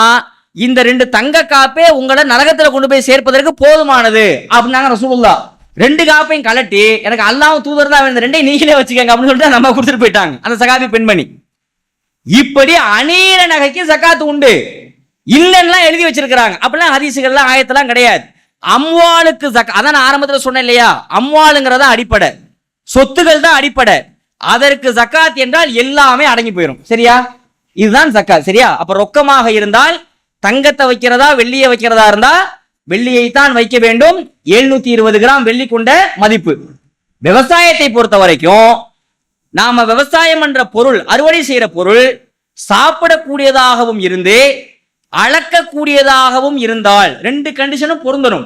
B: இந்த 2 தங்க காப்பே உங்களை நரகத்துல கொண்டு போய் சேர்ப்பதற்கு போதுமானது அப்படின்னாங்க ரசூலுல்லா. 2 காப்பையும் கலட்டி, எனக்கு அல்லாஹ் தூதர் தான், இந்த 2ஐயும் நீங்களே வச்சுக்கங்க அப்படின்னு சொல்லிட்டு நம்ம கொடுத்துட்டு போயிட்டாங்க அந்த சகாபி பெண்மணி. இப்படி அநீர நகைக்கு ஜக்காத்து உண்டு இல்லைன்னா எழுதி வச்சிருக்கிறாங்க. அப்படிலாம் ஹதீசுகள்லாம் ஆயத்தெல்லாம் கிடையாது. அம்வாலுக்கு அதான் நான் ஆரம்பத்தில் சொன்னேன் இல்லையா, அம்வாலுங்கிறதா அடிப்படை, சொத்துகள் தான் அடிப்படை. அதற்கு ஜக்காத் என்றால் எல்லாமே அடங்கி போயிடும். சரியா? இதுதான் ஜக்காத். சரியா? அப்ப ரொக்கமாக இருந்தால் தங்கத்தை வைக்கிறதா வெள்ளியை வைக்கிறதா இருந்தா வெள்ளியை தான் வைக்க வேண்டும். 720 கிராம் வெள்ளி கொண்ட மதிப்பு. விவசாயத்தை பொறுத்த வரைக்கும் நாம விவசாயம் என்ற பொருள், அறுவடை செய்யற பொருள் சாப்பிடக்கூடியதாகவும் இருந்து அளக்கக்கூடியதாகவும் இருந்தால் 2 கண்டிஷனும் பொருந்தணும்.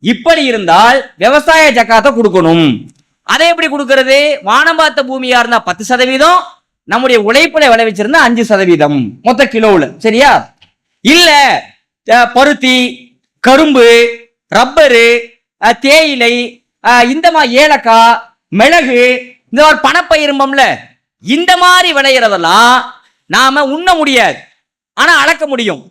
B: இப்படி இருந்தால் விவசாய ஜக்காத்தை கொடுக்கணும். அதை எப்படி கொடுக்கிறது? வானம் பார்த்த பூமியா இருந்தா 10%, நம்முடைய உழைப்புல விளைவிச்சிருந்தா 5% மொத்த கிலோவுல. சரியா? இல்ல பருத்தி, கரும்பு, ரப்பரு, தேயிலை, இந்த மாதிரி ஏலக்காய், மிளகு, இந்த மாதிரி பணப்பயிரும்பம்ல, இந்த மாதிரி விளையிறதெல்லாம் நாம உண்ண முடியாது, ஆனா அளக்க முடியும்.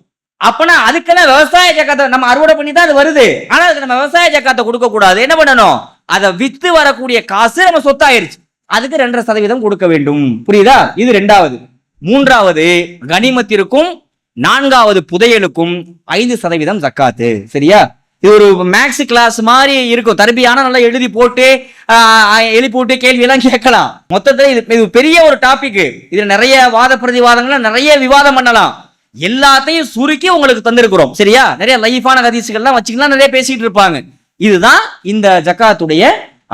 B: அப்பனா அதுக்கெல்லாம் விவசாய ஜக்காத்தை நம்ம அறுவடை பண்ணி தான் அது வருது. ஆனா அதுக்கு நம்ம விவசாய ஜக்காத்தை கொடுக்க கூடாது. என்ன பண்ணணும்? அதை வித்து வரக்கூடிய காசு நம்ம சொத்தாயிருச்சு, அதுக்கு 2.5% கொடுக்க வேண்டும். புரியுதா? இது 2வது. 3வது கனிமத்திற்கும் 4வது புதையலுக்கும் 5% ஜக்காத்து. சரியா? இது ஒரு மேக்ஸ் கிளாஸ் மாதிரி இருக்கும். தர்பியான நல்லா எழுதி போட்டு கேள்வி எல்லாம் கேட்கலாம். மொத்தத்தில் இது பெரிய ஒரு டாபிக். இதுல நிறைய வாத பிரதிவாதங்கள், நிறைய விவாதம் பண்ணலாம். எல்லாத்தையும் சுருக்கி உங்களுக்கு தந்திருக்கிறோம். சரியா? நிறைய லைஃபான ஹதீஸ்கள்லாம் வச்சுக்கலாம், நிறைய பேசிட்டு இருப்பாங்க. இதுதான் இந்த ஜக்காத்துடைய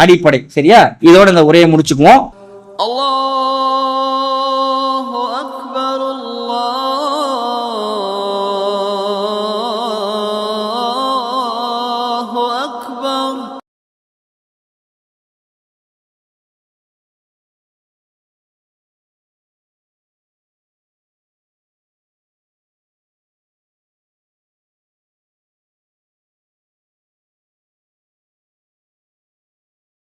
B: அடிப்படை. சரியா? இதோட இந்த உரையை முடிச்சுக்குவோம். அல்லாஹ்